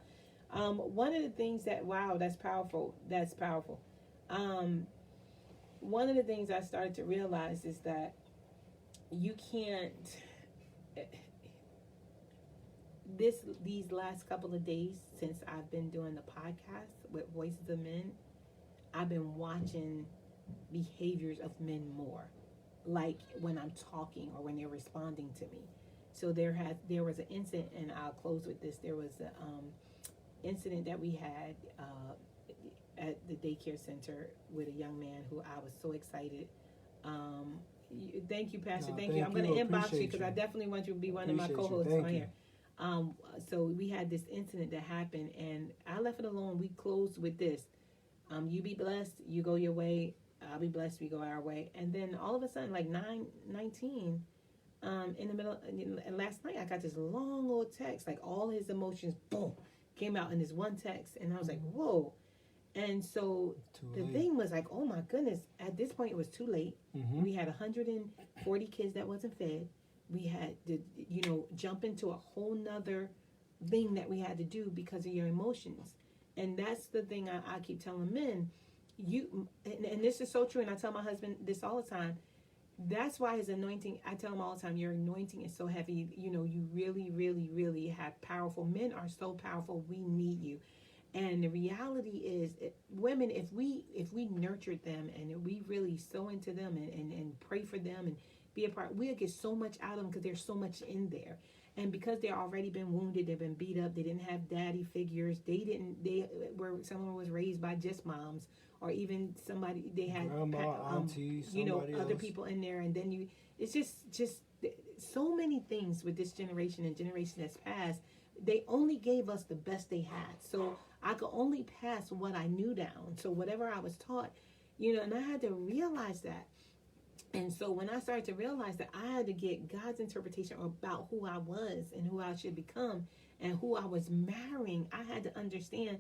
S2: One of the things that, wow, that's powerful. That's powerful. One of the things I started to realize is that you can't. These last couple of days since I've been doing the podcast with Voices of Men, I've been watching behaviors of men more, like when I'm talking or when they're responding to me. So there was an incident, and I'll close with this. There was an incident that we had at the daycare center with a young man who I was so excited. Thank you, Pastor.
S1: No,
S2: thank you. I'm going to inbox you, because I definitely want you to be one of my
S1: Appreciate you.
S2: co-hosts
S1: Thank
S2: on
S1: you.
S2: here. So we had this incident that happened, and I left it alone. We closed with this: you be blessed, you go your way. I'll be blessed, we go our way. And then all of a sudden, like 9:19, in the middle, and last night I got this long old text, like all his emotions, boom, came out in this one text, and I was like, whoa. And so the thing was like, oh my goodness, at this point it was too late. We had 140 kids that wasn't fed. We had to, jump into a whole nother thing that we had to do because of your emotions. And that's the thing I keep telling men. And this is so true, and I tell my husband this all the time. That's why his anointing, I tell him all the time, your anointing is so heavy. You really, really, really have powerful. Men are so powerful. We need you. And the reality is, women, if we nurtured them and we really sow into them and pray for them and be a part, we'll get so much out of them because there's so much in there. And because they've already been wounded, they've been beat up, they didn't have daddy figures, someone was raised by just moms, or even somebody, they had
S1: grandma, auntie,
S2: other
S1: else.
S2: people in there. And then it's just so many things with this generation and generation that's passed. They only gave us the best they had. So I could only pass what I knew down. So whatever I was taught, and I had to realize that. And so when I started to realize that I had to get God's interpretation about who I was and who I should become and who I was marrying, I had to understand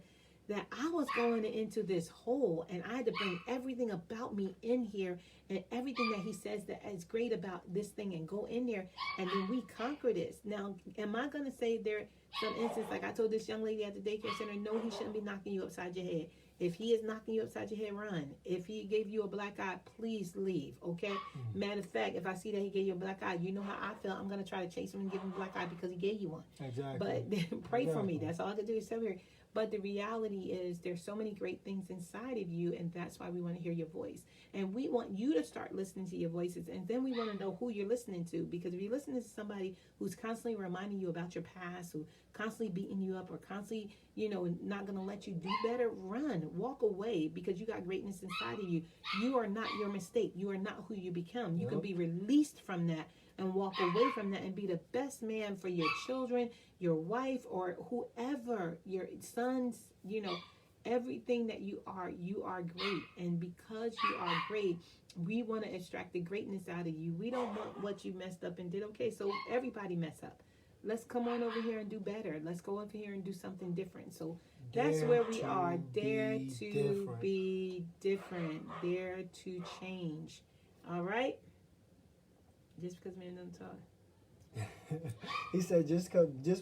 S2: that I was going into this hole, and I had to bring everything about me in here and everything that he says that is great about this thing and go in there, and then we conquer this. Now, am I going to say there some instance, like I told this young lady at the daycare center, no, he shouldn't be knocking you upside your head. If he is knocking you upside your head, run. If he gave you a black eye, please leave, okay? Matter of fact, if I see that he gave you a black eye, you know how I feel. I'm going to try to chase him and give him a black eye because he gave you one.
S1: Exactly.
S2: But pray for me. That's all I can do is sit here. But the reality is there's so many great things inside of you, and that's why we want to hear your voice. And we want you to start listening to your voices, and then we want to know who you're listening to. Because if you're listening to somebody who's constantly reminding you about your past, who constantly beating you up or constantly, not going to let you do better, run, walk away, because you got greatness inside of you. You are not your mistake. You are not who you become. You can be released from that and walk away from that and be the best man for your children, your wife, or whoever, your sons, everything that you are great. And because you are great, we want to extract the greatness out of you. We don't want what you messed up and did. Okay, so everybody mess up. Let's come on over here and do better. Let's go over here and do something different. So that's where we are. Dare to be different. Dare to change. All right? Just because men don't talk.
S1: He said, just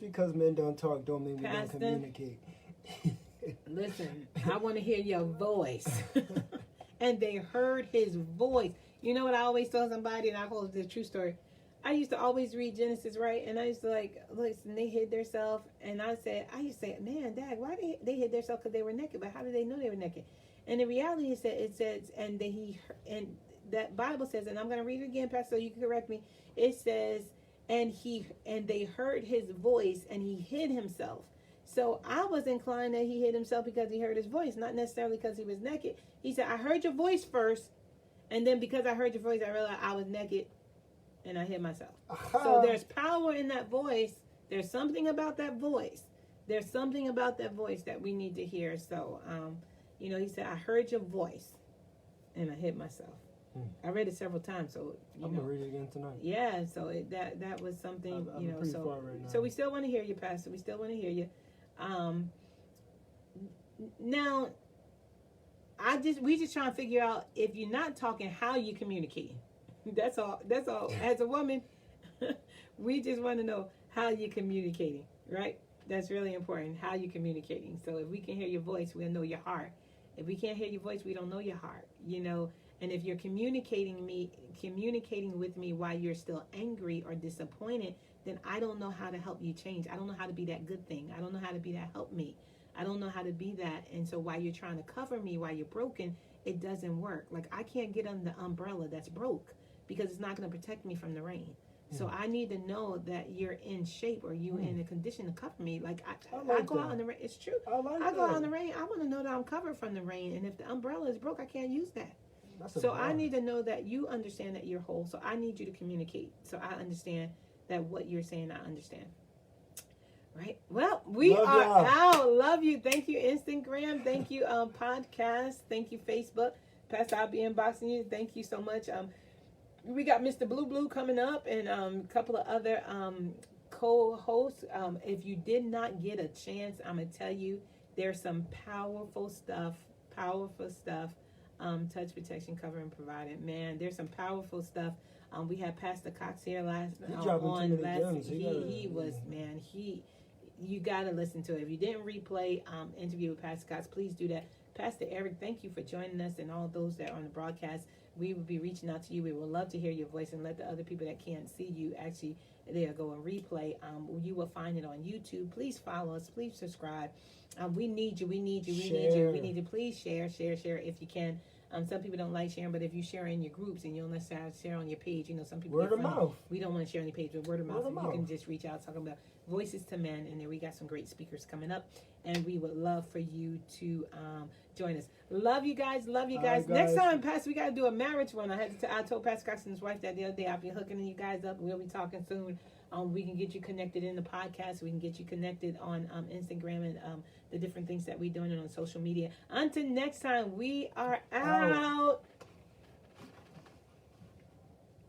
S1: because men don't talk don't mean we don't communicate.
S2: Listen, I want to hear your voice. And they heard his voice. You know what I always tell somebody, and I hold the true story. I used to always read Genesis, right? And I used to listen, they hid themselves. And I used to say, man, Dad, why they hid themselves? Because they were naked. But how did they know they were naked? And the reality is that it says, and that Bible says, and I'm going to read it again, Pastor, so you can correct me. It says, and they heard his voice, and he hid himself. So I was inclined that he hid himself because he heard his voice, not necessarily because he was naked. He said, I heard your voice first, and then because I heard your voice, I realized I was naked, and I hid myself. So there's power in that voice. There's something about that voice. There's something about that voice that we need to hear. So, he said, I heard your voice, and I hid myself. I read it several times, so
S1: I'm gonna read it again tonight.
S2: Yeah, so that was something,
S1: I'm pretty far right now.
S2: So we still want to hear you, Pastor. We still want to hear you. Now, we just trying to figure out, if you're not talking, how you communicating. That's all. As a woman, we just want to know how you're communicating, right? That's really important. How you communicating. So if we can hear your voice, we'll know your heart. If we can't hear your voice, we don't know your heart. And if you're communicating with me while you're still angry or disappointed, then I don't know how to help you change. I don't know how to be that good thing. I don't know how to be that help me. I don't know how to be that. And so while you're trying to cover me, while you're broken, it doesn't work. Like, I can't get under the umbrella that's broke because it's not going to protect me from the rain. So I need to know that you're in shape, or you in a condition to cover me. Like, I go out in the rain. It's true. I go out in the rain. I want to know that I'm covered from the rain. And if the umbrella is broke, I can't use that. So I need to know that you understand that you're whole. So I need you to communicate. So I understand that what you're saying, I understand. Right. Well, we
S1: Love
S2: are
S1: y'all.
S2: out. Love you. Thank you, Instagram. Thank you, podcast. Thank you, Facebook. Pastor, I'll be inboxing you. Thank you so much. We got Mr. Blue coming up and a couple of other co-hosts. If you did not get a chance, I'm gonna tell you there's some powerful stuff. Touch protection, cover and provided. Man, there's some powerful stuff. We had Pastor Cox here
S1: He dropping too many gems.
S2: You got to listen to it. If you didn't replay interview with Pastor Cox, please do that. Pastor Eric, thank you for joining us and all those that are on the broadcast. We will be reaching out to you. We would love to hear your voice and let the other people that can't see you actually there go and replay. You will find it on YouTube. Please follow us. Please subscribe. We need you. We need you. Please share if you can. Some people don't like sharing, but if you share in your groups and you don't necessarily share on your page, some people
S1: word of mouth.
S2: We don't want to share on your page, but word of mouth. You can just reach out talking about Voices to Men, and then we got some great speakers coming up, and we would love for you to join us. Love you guys.
S1: Guys.
S2: Next time, Pastor, we got to do a marriage one. I told Pastor Cox and his wife that the other day. I'll be hooking you guys up. We'll be talking soon. We can get you connected in the podcast. We can get you connected on Instagram and the different things that we're doing on social media. Until next time, we are out.